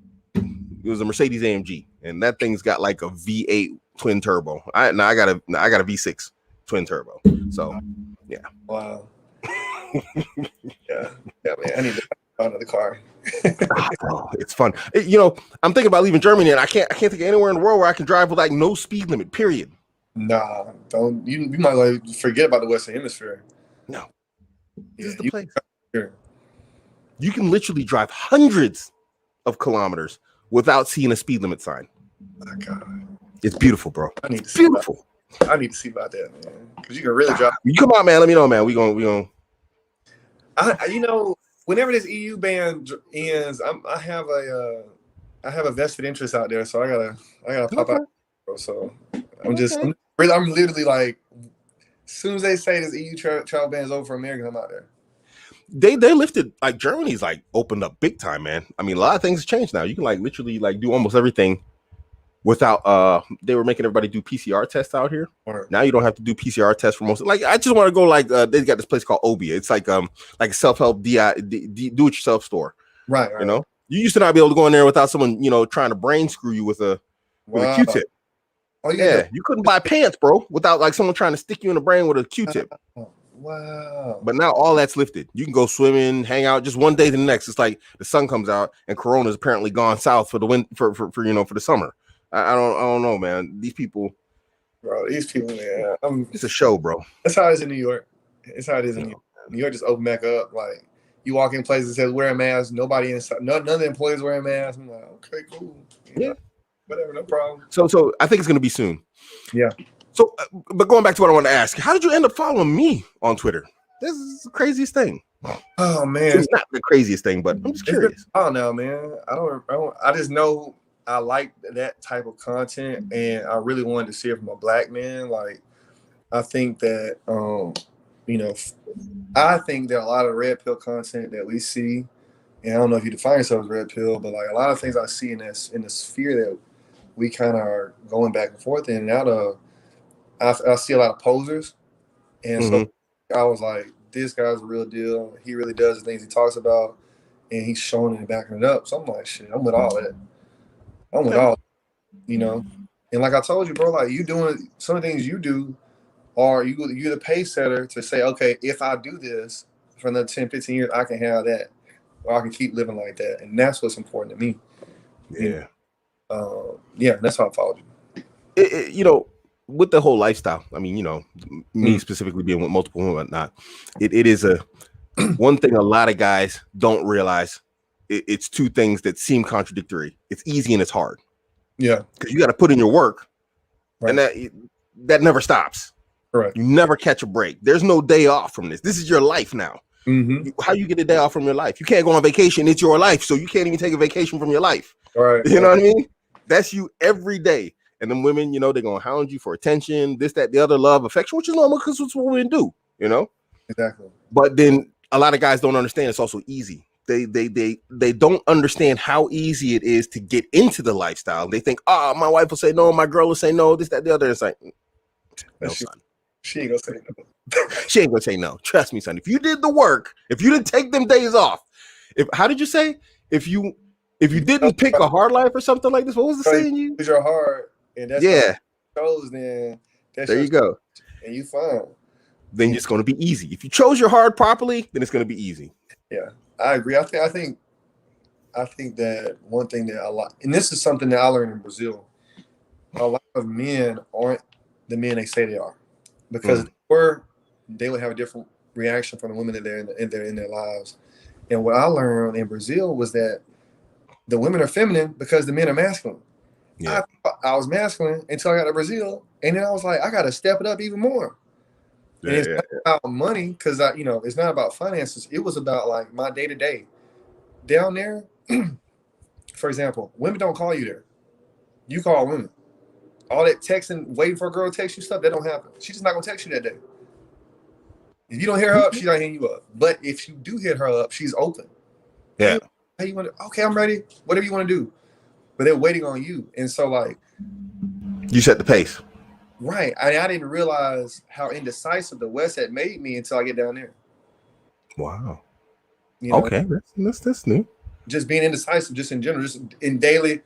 was a Mercedes AMG, and that thing's got like a V8 twin turbo. I got a V6 twin turbo. So yeah. Wow. yeah, man. I need to buy another car. Oh, it's fun. I'm thinking about leaving Germany, and I can't think of anywhere in the world where I can drive with like no speed limit. Period. Nah, don't. You might like forget about the Western Hemisphere. No, this is the place. You can literally drive hundreds of kilometers without seeing a speed limit sign. My God, it's beautiful, bro. I need to see beautiful. I need to see about that, man. Because you can really drive. You come on, man. Let me know, man. We gonna. Whenever this EU ban ends, I have a vested interest out there, so I gotta pop out. So I'm literally like, as soon as they say this EU travel ban is over for Americans, I'm out there. They lifted, like, Germany's like opened up big time, man. I mean, a lot of things changed now. You can like literally like do almost everything without they were making everybody do PCR tests out here. Right. Now you don't have to do PCR tests for most. Like, I just want to go like they got this place called Obia. It's like a self-help do-it-yourself store. Right. You know, you used to not be able to go in there without someone trying to brain screw you with a Q-tip. Oh yeah, you couldn't buy pants, bro, without like someone trying to stick you in the brain with a Q-tip. Wow. But now all that's lifted. You can go swimming, hang out just one day to the next. It's like the sun comes out and Corona's apparently gone south for the for the summer. I don't know, man. These people, man. It's a show, bro. That's how it is in New York. It's how it is in New York. New York just opened back up. Like, you walk in places that says wear a mask. Nobody inside. None of the employees wearing masks. I'm like, okay, cool. Whatever, no problem. So I think it's gonna be soon. Yeah. So, but going back to what I want to ask, how did you end up following me on Twitter? This is the craziest thing. Oh man, it's not the craziest thing, but I'm just curious. I don't know, man. I just know I like that type of content, and I really wanted to see it from a black man. Like, I think that I think that a lot of red pill content that we see, and I don't know if you define yourself as red pill, but like a lot of things I see in the sphere that we kind of are going back and forth in and out of. I see a lot of posers, and so I was like, this guy's a real deal. He really does the things he talks about, and he's showing it and backing it up. So I'm like, shit, I'm with all that. I'm with all, And like I told you, bro, like, you doing some of the things you do, or you're the pace setter to say, okay, if I do this for another 10, 15 years, I can have that, or I can keep living like that. And that's what's important to me. Yeah. That's how I followed you. With the whole lifestyle, I mean, me specifically being with multiple women and whatnot, it is a one thing a lot of guys don't realize. It's two things that seem contradictory. It's easy and it's hard. Yeah. Because you got to put in your work, right. And that never stops. Correct. You never catch a break. There's no day off from this. This is your life now. Mm-hmm. How you get a day off from your life? You can't go on vacation. It's your life. So you can't even take a vacation from your life. All right. You know what I mean? That's you every day. And then women, they're going to hound you for attention, this, that, the other, love, affection, which is normal because it's what women do, Exactly. But then a lot of guys don't understand it's also easy. They don't understand how easy it is to get into the lifestyle. They think, my wife will say no, my girl will say no, this, that, the other. It's like, no, son. She ain't going to say no. She ain't going to say no. Trust me, son. If you did the work, if you didn't take them days off, how did you say? If you didn't pick a hard life or something like this, what was the saying? You your heart. And that's chose, then there you go. And you fine. Then it's going to be easy. If you chose your hard properly, then it's going to be easy. Yeah, I agree. I think that one thing that and this is something that I learned in Brazil, a lot of men aren't the men they say they are, because they would have a different reaction from the women that they're in their lives. And what I learned in Brazil was that the women are feminine because the men are masculine. Yeah. I was masculine until I got to Brazil, and then I was like, I got to step it up even more. Yeah, and it's not about money, because it's not about finances. It was about like my day to day down there. For example, women don't call you there. You call women. All that texting, waiting for a girl to text you stuff, that don't happen. She's just not gonna text you that day. If you don't hit her up, she's not hitting you up. But if you do hit her up, she's open. Yeah. Hey, how you want to? Okay, I'm ready. Whatever you want to do. But they're waiting on you, and so like you set the pace. Right. I didn't realize how indecisive the West had made me until I get down there. Wow. Okay, that's new. Just being indecisive, just in general, just in daily.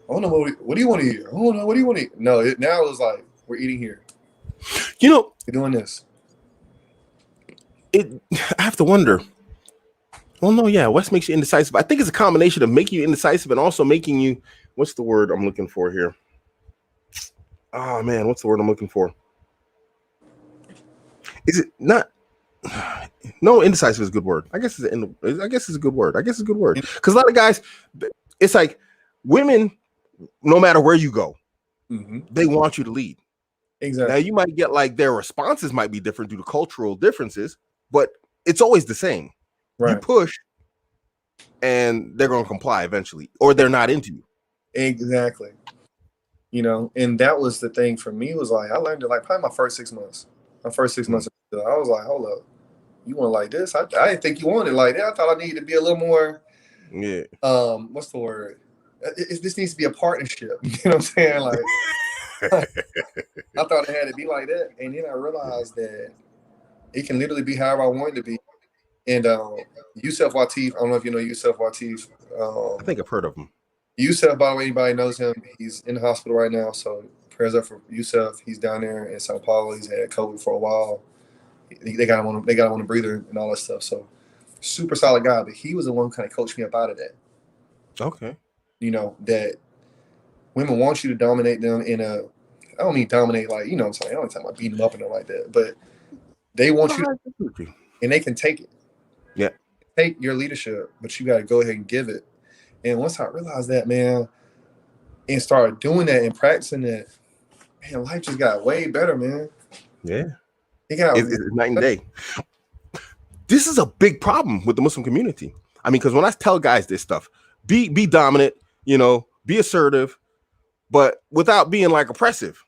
I don't know what do you want to eat? I don't know what do you want to eat. No, now it's like we're eating here. We're doing this. I have to wonder. Well, no, yeah, West makes you indecisive. I think it's a combination of making you indecisive and also making you. What's the word I'm looking for here? Oh man, what's the word I'm looking for? Is it not? No, indecisive is a good word. I guess it's a good word. Because a lot of guys, it's like women, no matter where you go, they want you to lead. Exactly. Now you might get like their responses might be different due to cultural differences, but it's always the same. Right. You push, and they're going to comply eventually, or they're not into you. Exactly. And that was the thing for me, was like I learned it like probably my first 6 months. I was like, hold up, you want like this? I didn't think you wanted like that. I thought I needed to be a little more. Yeah. What's the word? This needs to be a partnership. You know what I'm saying? Like, I thought it had to be like that, and then I realized that it can literally be however I want it to be. And Yusuf Latif, I don't know if you know Yusuf Latif. I think I've heard of him. Yusuf, by the way, anybody knows him, he's in the hospital right now. So prayers up for Yusuf. He's down there in Sao Paulo. He's had COVID for a while. They got him on a breather and all that stuff. So super solid guy. But he was the one who kind of coached me up out of that. Okay. That women want you to dominate them in a. I don't mean dominate like I'm saying. I don't talk about beating them up and like that. But they want you to, and they can take it. Yeah. Take your leadership, but you got to go ahead and give it. And once I realized that, man, and started doing that and practicing that, man, life just got way better, man. Yeah. It's night and day. This is a big problem with the Muslim community. I mean, because when I tell guys this stuff, be dominant, be assertive, but without being like oppressive.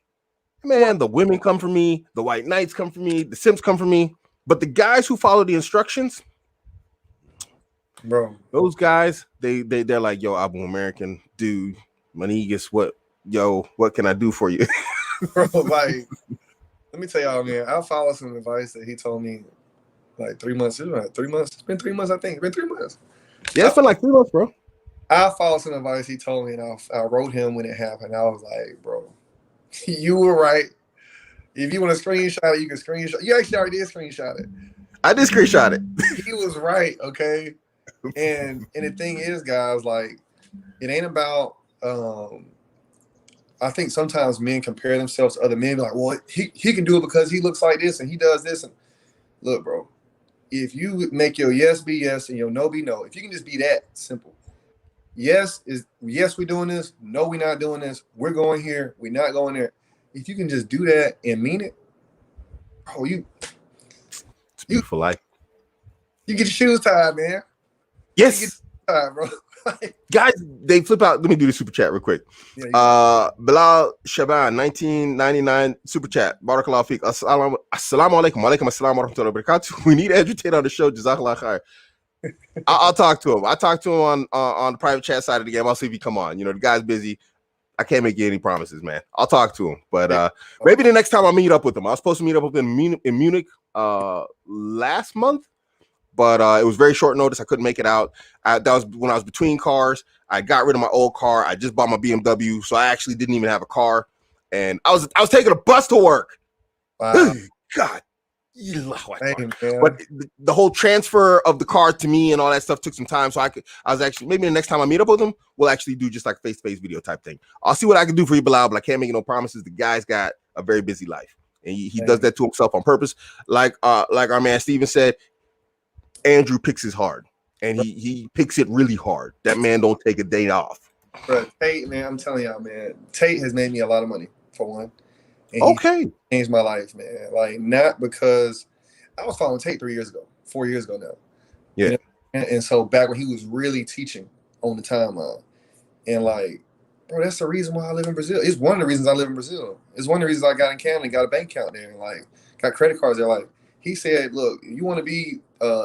Man, the women come for me, the white knights come for me, the simps come for me. But the guys who follow the instructions, bro, those guys, they're like, yo, Abuamerican, dude, Manigas, what can I do for you? Bro, like, let me tell y'all, man, I follow some advice that he told me like 3 months. It's been 3 months. It's been 3 months, I think. It's been 3 months. Yeah, it's been like 3 months, bro. I followed some advice he told me, and I wrote him when it happened. I was like, bro, you were right. If you want to screenshot it, you can screenshot. You actually already did screenshot it. I did screenshot it. He was right, okay? And the thing is, guys, like, it ain't about I think sometimes men compare themselves to other men, like, well, he can do it because he looks like this and he does this. And look, bro, if you make your yes be yes and your no be no, if you can just be that simple. Yes, we're doing this. No, we're not doing this. We're going here. We're not going there. If you can just do that and mean it, bro, it's beautiful life. You get your shoes tied, man. Yes. You get your tied, bro. Guys, they flip out. Let me do the super chat real quick. Yeah, Bilal Shaban, 1999 super chat. Barakallahu feek. Assalamu alaikum. Walaikum assalam wa rahmatullahi wa barakatuh. We need Educate on the show. Jazakallah khair. I'll talk to him. I talked to him on the private chat side of the game. I'll see if he come on. The guy's busy. I can't make you any promises, man. I'll talk to him. But maybe the next time I meet up with him. I was supposed to meet up with him in Munich last month. But it was very short notice. I couldn't make it out. That was when I was between cars. I got rid of my old car. I just bought my BMW, so I actually didn't even have a car. And I was taking a bus to work. Wow. God. But the whole transfer of the car to me and all that stuff took some time. So I was actually, maybe the next time I meet up with him, we'll actually do just like face-to-face video type thing. I'll see what I can do for you, Bilal, but I can't make no promises. The guy's got a very busy life. And he does that to himself on purpose. Like our man Steven said, Andrew picks his hard. and he picks it really hard. That man don't take a day off. Bro, Tate, man, I'm telling y'all, man, Tate has made me a lot of money for one. And okay, he changed my life, man. Like, not because I was following Tate 4 years ago now. Yeah. You know? And so back when he was really teaching on the timeline, and like, bro, that's the reason why I live in Brazil. It's one of the reasons I live in Brazil. It's one of the reasons I got in Canada and got a bank account there and like got credit cards there. Like, he said, look, you want to be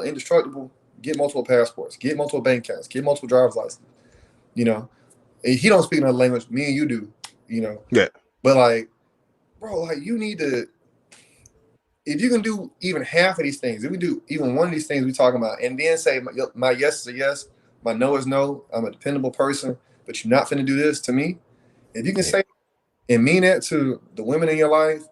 indestructible, get multiple passports, get multiple bank accounts, get multiple driver's licenses. You know, and he don't speak another language. Me and you do. You know. Yeah. But like, bro, like you need to. If you can do even half of these things, if we do even one of these things we talking about, and then say my yes is a yes, my no is no, I'm a dependable person, but you're not finna do this to me. If you can say and mean that to the women in your life,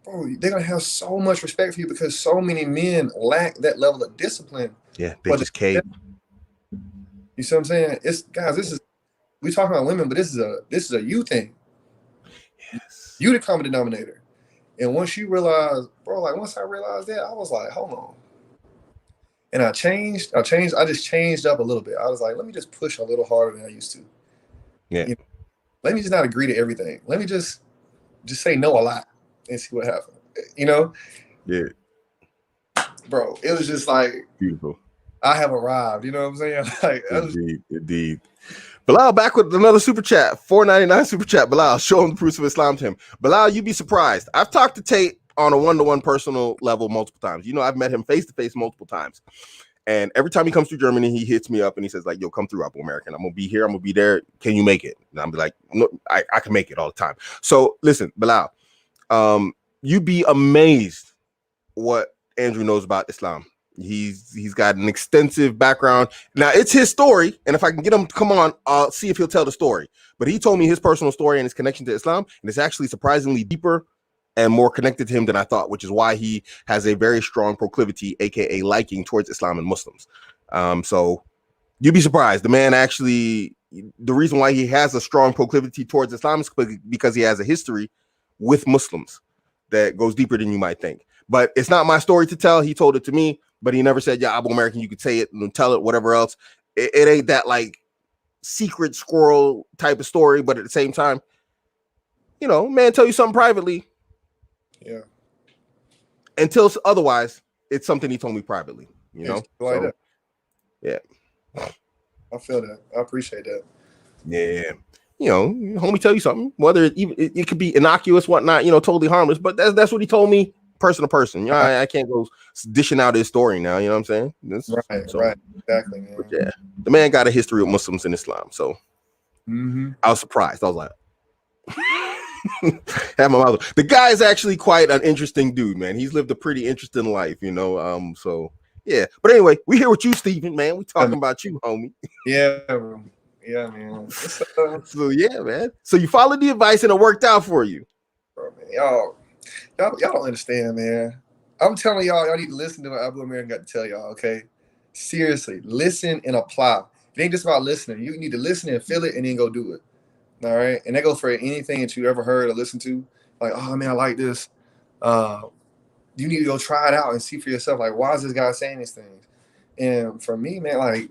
bro, they're gonna have so much respect for you because so many men lack that level of discipline. Yeah, they just cave. You see what I'm saying? It's guys, we talking about women, but this is a you thing. Yes. You the common denominator. And once you realize, bro, like once I realized that, I was like, hold on. And I just changed up a little bit. I was like, let me just push a little harder than I used to. Yeah. You know, let me just not agree to everything. Let me just say no a lot and see what happens. You know? Yeah. Bro, it was just like beautiful. I have arrived. You know what I'm saying? Like indeed. Bilal back with another super chat, $4.99 super chat. Bilal, show him the proofs of Islam to him. Bilal, you'd be surprised. I've talked to Tate on a one-to-one personal level multiple times. You know, I've met him face-to-face multiple times. And every time he comes to Germany, he hits me up and he says, like, yo, come through Abuamerican. I'm going to be here. I'm going to be there. Can you make it? And I'm be like, no, I can make it all the time. So listen, Bilal, you'd be amazed what Andrew knows about Islam. He's got an extensive background. Now it's his story, and if I can get him to come on, I'll see if he'll tell the story. But he told me his personal story and his connection to Islam, and it's actually surprisingly deeper and more connected to him than I thought, which is why he has a very strong proclivity, aka liking towards Islam and Muslims. So you'd be surprised. The man actually, the reason why he has a strong proclivity towards Islam is because he has a history with Muslims that goes deeper than you might think. But it's not my story to tell. He told it to me. But he never said, yeah, Abuamerican, you could say it and tell it, whatever else. It ain't that like secret squirrel type of story. But at the same time, you know, man, tell you something privately. Yeah. Until otherwise, it's something he told me privately, you know? Like so, yeah. I feel that. I appreciate that. Yeah. You know, homie tell you something, whether it could be innocuous, whatnot, you know, totally harmless. But that's what he told me. Person to person, you know, I can't go dishing out his story now. You know what I'm saying? Right, exactly, man. Yeah, the man got a history with Muslims and Islam, so I was surprised. I was like, have my mouth. The guy is actually quite an interesting dude, man. He's lived a pretty interesting life, you know. So yeah, but anyway, we here with you, Stephen, man. We talking about you, homie. Yeah, man. So yeah, man. So you followed the advice and it worked out for you, bro, man. Y'all don't understand, man. I'm telling y'all need to listen to what Abuamerican got to tell y'all, okay? Seriously, listen and apply. It ain't just about listening. You need to listen and feel it and then go do it. All right? And that goes for anything that you ever heard or listened to. Like, oh, man, I like this. You need to go try it out and see for yourself. Like, why is this guy saying these things? And for me, man, like,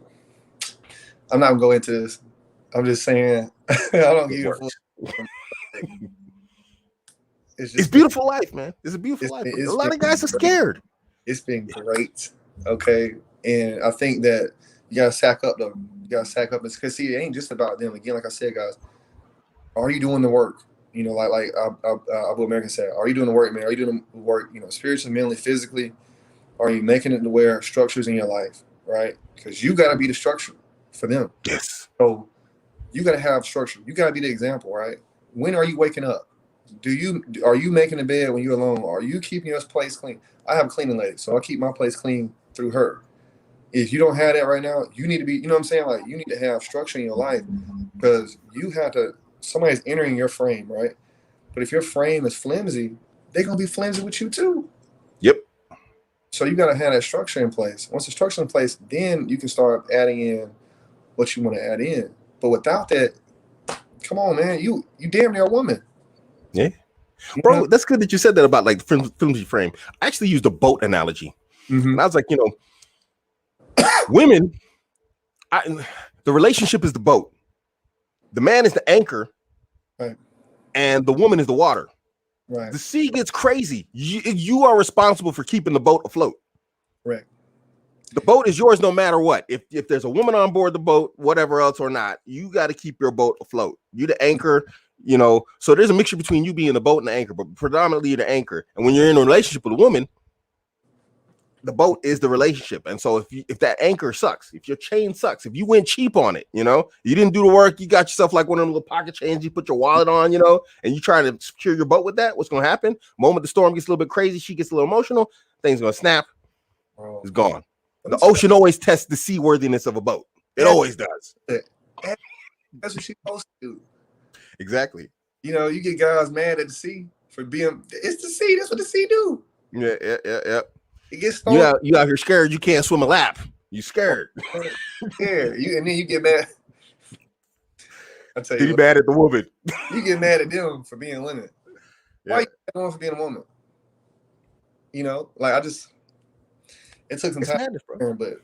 I'm not going to go into this. I'm just saying, I don't give a fuck. It's beautiful life, man. It's a beautiful life. A lot of guys are scared. It's been great. Okay. And I think that you gotta sack up though. You gotta sack up because see, it ain't just about them. Again, like I said, guys, are you doing the work? You know, like Abuamerican said, are you doing the work, man? Are you doing the work, you know, spiritually, mentally, physically? Are you making it to where structures in your life, right? Because you gotta be the structure for them. Yes. So you gotta have structure. You gotta be the example, right? When are you waking up? Are you making the bed when you're alone? Are you keeping your place clean? I have a cleaning lady, so I keep my place clean through her. If you don't have that right now, you need to be, you know what I'm saying? Like you need to have structure in your life because you have to, somebody's entering your frame, right? But if your frame is flimsy, they're going to be flimsy with you too. Yep. So you got to have that structure in place. Once the structure in place, then you can start adding in what you want to add in. But without that, come on, man, you damn near a woman. Yeah, bro, that's good that you said that about like the flimsy frame. I actually used a boat analogy, and I was like, you know, Women, the relationship is the boat. The man is the anchor, right, and the woman is the water. right. The sea gets crazy. You are responsible for keeping the boat afloat. Right. The boat is yours no matter what. If there's a woman on board the boat, whatever else or not, you got to keep your boat afloat. You the anchor, you know. So there's a mixture between you being the boat and the anchor, but predominantly you're the anchor. And when you're in a relationship with a woman, the boat is the relationship. And so if that anchor sucks, if your chain sucks, if you went cheap on it, you know, you didn't do the work, you got yourself like one of them little pocket chains, you put your wallet on, you know, and you trying to secure your boat with that, what's going to happen? Moment the storm gets a little bit crazy, she gets a little emotional, things going to snap, it's gone. The ocean always tests the seaworthiness of a boat. It always does. That's what she's supposed to do. Exactly. You know, you get guys mad at the sea for being, it's the sea, that's what the sea do. Yeah. It gets stormy. You out here scared you can't swim a lap. You scared. Yeah, and then you get mad. I tell you, you mad at the woman. You get mad at them for being women. Why you going for being a woman? You know, like it took some time, madness, bro. But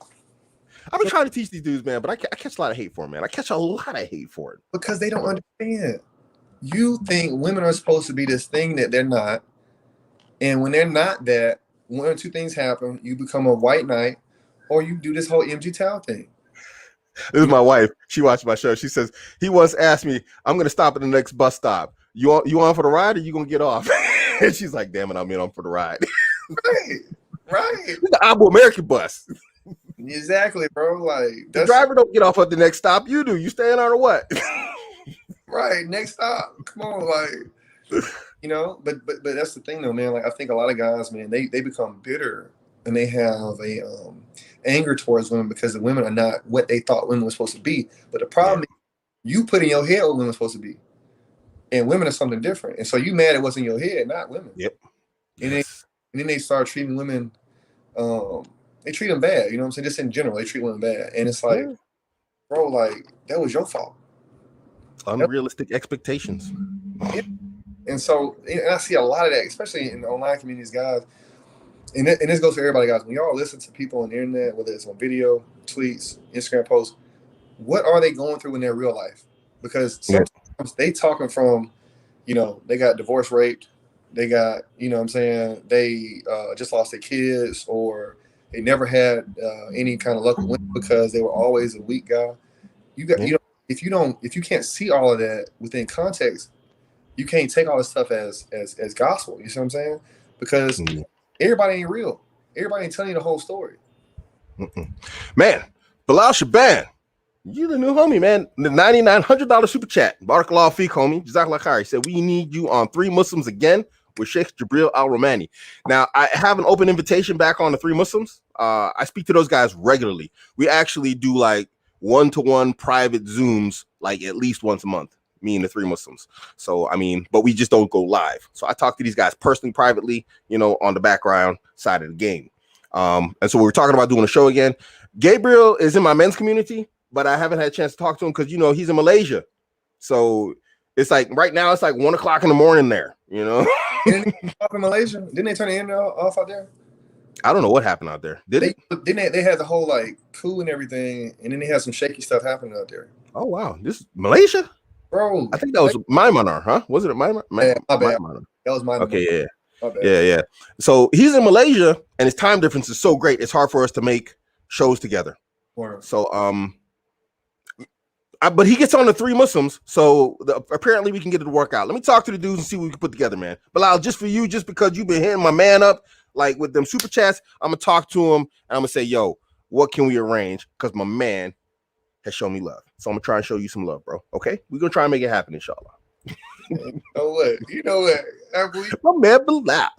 I've been trying to teach these dudes, man, but I catch a lot of hate for it, man. I catch a lot of hate for it because they don't understand. You think women are supposed to be this thing that they're not, and when they're not that, one or two things happen. You become a white knight, or you do this whole MG Towel thing. This is my wife. She watched my show. She says, he once asked me, I'm going to stop at the next bus stop. You on for the ride or you going to get off? And she's like, damn it, I'm in on for the ride. Right. The Abuamerican bus. Exactly, bro. Like the driver don't get off at the next stop. You do. You staying on or what? Right. Next stop. Come on, like, you know, but that's the thing though, man. Like I think a lot of guys, man, they become bitter and they have a anger towards women because the women are not what they thought women were supposed to be. But the problem is you put in your head what women are supposed to be. And women are something different. And so you mad at what's in your head, not women. Yep. And then they start treating women, they treat them bad, you know what I'm saying? Just in general, they treat women bad. And it's like, bro, like, that was your fault. Unrealistic expectations. And so, and I see a lot of that, especially in the online communities, guys. And this goes for everybody, guys. When y'all listen to people on the internet, whether it's on video, tweets, Instagram posts, what are they going through in their real life? Because sometimes they talking from, you know, they got divorced, raped, they got, you know what I'm saying, they just lost their kids, or they never had any kind of luck with women because they were always a weak guy. You know, if you can't see all of that within context, you can't take all this stuff as gospel. You see what I'm saying? Because everybody ain't real. Everybody ain't telling you the whole story. Man, Bilal Shaban, you the new homie, man. The $9,900 super chat. Barakallah Feek, homie. Jazakallah khair. He said, we need you on Three Muslims again with Sheikh Jabril Al-Romani. Now, I have an open invitation back on the Three Muslims. I speak to those guys regularly. We actually do like one-to-one private Zooms like at least once a month, me and the Three Muslims. So, I mean, but we just don't go live. So I talk to these guys personally, privately, you know, on the background side of the game. And so we were talking about doing a show again. Gabriel is in my men's community, but I haven't had a chance to talk to him because, you know, he's in Malaysia. So it's like right now it's like 1 o'clock in the morning there, you know. Didn't they talk in Malaysia? Didn't they turn the internet off out there? I don't know what happened out there. Didn't they had the whole like coup and everything, and then they had some shaky stuff happening out there. Oh wow, this Malaysia, bro. I think that was Myanmar, huh? Was it Myanmar? Yeah, my bad. That was Myanmar. Okay, yeah. So he's in Malaysia, and his time difference is so great. It's hard for us to make shows together. Wow. So but he gets on the Three Muslims, so apparently we can get it to work out. Let me talk to the dudes and see what we can put together, man. Bilal, just for you, just because you've been hitting my man up like with them super chats, I'm gonna talk to him and I'm gonna say, yo, what can we arrange? Because my man has shown me love, so I'm gonna try and show you some love, bro. Okay, we're gonna try and make it happen, inshallah. You know what? My man Bilal,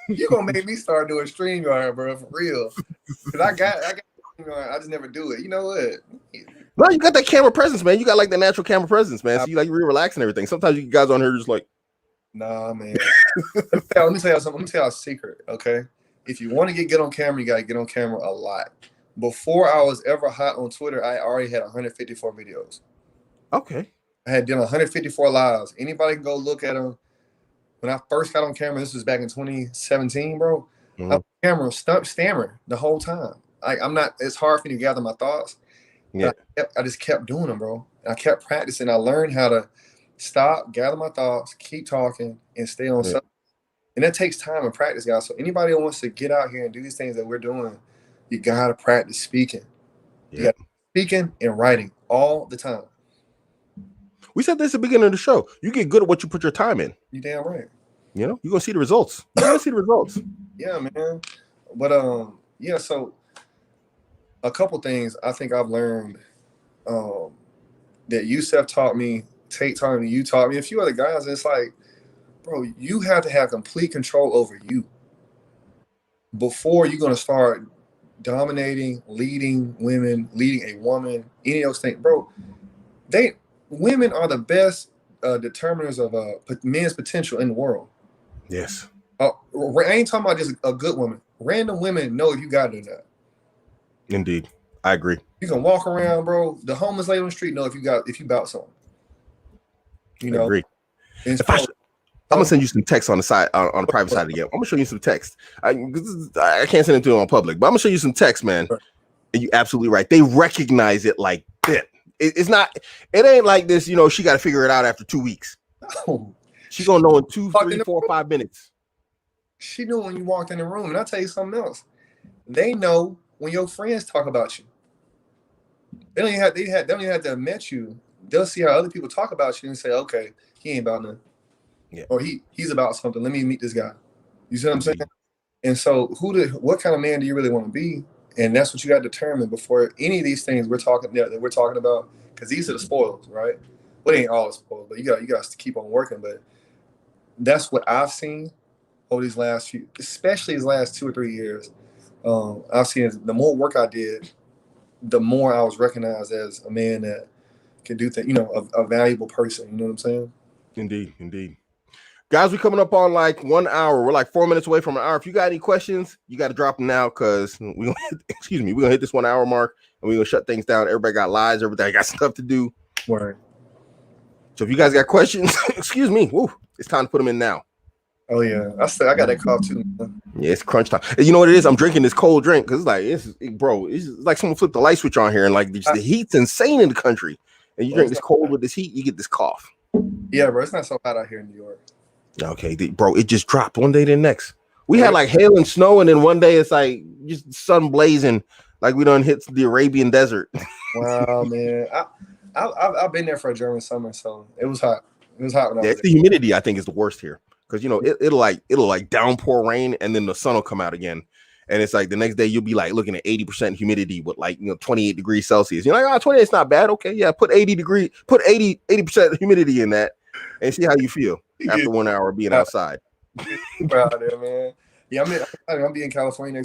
you gonna make me start doing StreamYard, bro, for real. Because I got I just never do it. You know what? No, you got that camera presence, man. You got like the natural camera presence, man. So you like real relax and everything. Sometimes you guys on here just like, nah, man. Let me tell you something. Let me tell you a secret, okay? If you want to get on camera, you gotta get on camera a lot. Before I was ever hot on Twitter, I already had 154 videos. Okay. I had done 154 lives. Anybody can go look at them. When I first got on camera, this was back in 2017, bro. I was on camera, stammer the whole time. I'm not. It's hard for me to gather my thoughts. Yeah. I just kept doing them, bro. I kept practicing. I learned how to stop, gather my thoughts, keep talking, and stay on something. And that takes time and practice, guys. So anybody who wants to get out here and do these things that we're doing, you gotta practice speaking. You got speaking and writing all the time. We said this at the beginning of the show. You get good at what you put your time in. You damn right. You know, you're gonna see the results. You're gonna see the results. Yeah, man. But yeah, so a couple things I think I've learned that Yusef taught me, Tate taught me, you taught me, a few other guys. It's like, bro, you have to have complete control over you before you're gonna start dominating, leading women, leading a woman, any of those things, bro. Women are the best determiners of men's potential in the world. Yes. I ain't talking about just a good woman. Random women know if you got it or not. Indeed, I agree. You can walk around, bro. The homeless lady on the street know if you about something. You know. I agree. I'm gonna send you some text on the side, on the private side again. I'm gonna show you some text. I can't send it to you on public, but I'm gonna show you some text, man. Right. And you're absolutely right. They recognize it like that. It's not. It ain't like this. You know, she got to figure it out after 2 weeks. Oh. She's gonna know in 2, 3, 4, 5 minutes. She knew when you walked in the room, and I'll tell you something else. They know when your friends talk about you. They don't even have to have met you. They'll see how other people talk about you and say, "Okay, he ain't about nothing." Yeah. Or he's about something. Let me meet this guy. You see what I'm saying? And so, what kind of man do you really want to be? And that's what you got to determine before any of these things we're talking about. Because these are the spoils, right? Well, it ain't all the spoils, but you got to keep on working. But that's what I've seen over these last few, especially these last 2 or 3 years. I've seen the more work I did, the more I was recognized as a man that can do things. You know, a valuable person. You know what I'm saying? Indeed. Guys, we're coming up on like 1 hour. We're like 4 minutes away from an hour. If you got any questions, you got to drop them now because we're gonna hit this 1 hour mark and we're gonna shut things down. Everybody got lives, everybody got stuff to do. Right. So if you guys got questions, it's time to put them in now. Oh yeah, I got that cough too. Yeah, it's crunch time. And you know what it is? I'm drinking this cold drink because it's like someone flipped the light switch on here and like the heat's insane in the country. And you drink this cold with this heat, you get this cough. Yeah, bro, it's not so hot out here in New York. Okay, bro, it just dropped one day to the next. We had like hail and snow, and then one day it's like just sun blazing, like we done hit the Arabian desert. Wow, man, I've been there for a German summer, so it was hot. It was hot when I was there. The humidity I think is the worst here because you know it'll like downpour rain, and then the sun will come out again, and it's like the next day you'll be like looking at 80% humidity with like 28 degrees Celsius. You're like, 28 is not bad. Okay, yeah, put 80% humidity in that, and see how you feel. After 1 hour being outside. Proud of there, man. Yeah, I'm being in California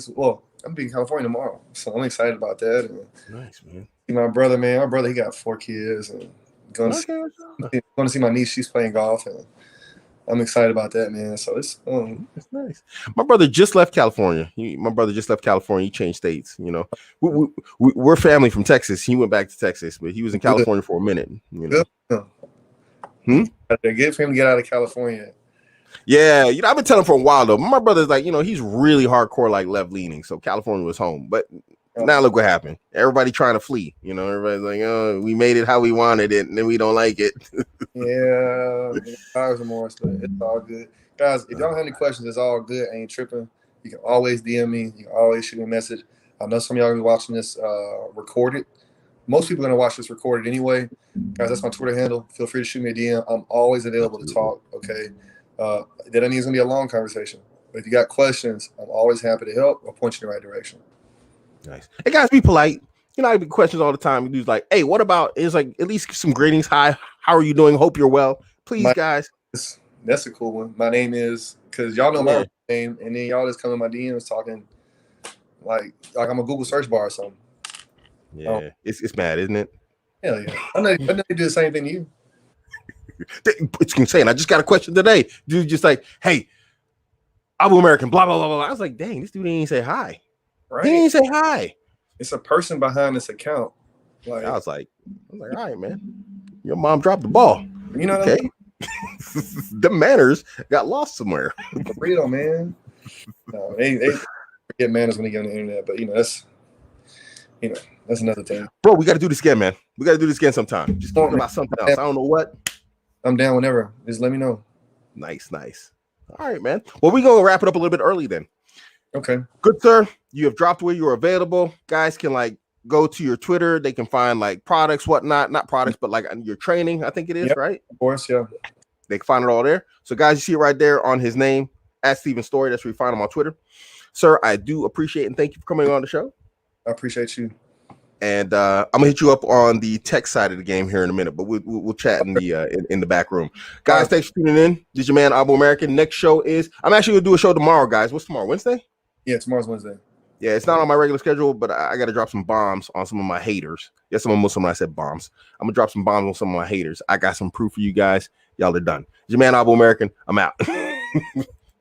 I'm being in California tomorrow. So I'm excited about that. And nice, man. My brother, he got 4 kids and going to see my niece. She's playing golf and I'm excited about that, man. So it's nice. My brother just left California. He changed states, you know. We're family from Texas. He went back to Texas, but he was in California for a minute, you know. Good for him to get out of California. Yeah, you know, I've been telling him for a while though. My brother's like, you know, he's really hardcore, like left leaning. So California was home, but now look what happened. Everybody trying to flee. You know, everybody's like, oh, we made it how we wanted it, and then we don't like it. Yeah, buyer's remorse, but it's all good, guys. If y'all have any questions, it's all good. I ain't tripping. You can always DM me. You can always shoot me a message. I know some of y'all gonna be watching this recorded. Most people are going to watch this recorded anyway. Guys, that's my Twitter handle. Feel free to shoot me a DM. I'm always available to talk, okay? That doesn't mean it's going to be a long conversation. But if you got questions, I'm always happy to help or point you in the right direction. Nice. Hey, guys, be polite. You know, I get questions all the time. Dude's like, hey, what about, it's like at least some greetings. Hi, how are you doing? Hope you're well. Please, guys. That's a cool one. My name is, because y'all know my name, and then y'all just come in my DMs talking like I'm a Google search bar or something. Yeah, it's mad, isn't it? Hell yeah. I know they do the same thing to you. It's insane. I just got a question today. Dude just like, hey, Abuamerican, blah, blah, blah, blah. I was like, dang, this dude didn't even say hi. Right. He didn't say hi. It's a person behind this account. Like, I was like, all right, man. Your mom dropped the ball. You know what I mean? The manners got lost somewhere. For real, man. No, they forget manners when they get on the internet, but you know, that's you know, that's another thing. Bro, we got to do this again, man. We got to do this again sometime. Just talk about something else. I don't know what. I'm down whenever. Just let me know. Nice. All right, man. Well, we're going to wrap it up a little bit early then. Okay. Good, sir. You have dropped where you're available. Guys can like go to your Twitter. They can find like products, whatnot. Not products, but like your training, I think it is, right? Of course, yeah. They can find it all there. So, guys, you see it right there on his name, at Steven Storey. That's where you find him on Twitter. Sir, I do appreciate and thank you for coming on the show. I appreciate you. And I'm gonna hit you up on the tech side of the game here in a minute, but we'll chat in the back room. Guys, thanks for tuning in. This is your man Abuamerican. Next show is I'm actually gonna do a show tomorrow, guys. What's tomorrow? Wednesday? Yeah, tomorrow's Wednesday. Yeah, it's not on my regular schedule, but I got to drop some bombs on some of my haters. Yes, I'm a Muslim when I said bombs. I'm gonna drop some bombs on some of my haters. I got some proof for you guys. Y'all are done. It's your man Abuamerican. I'm out.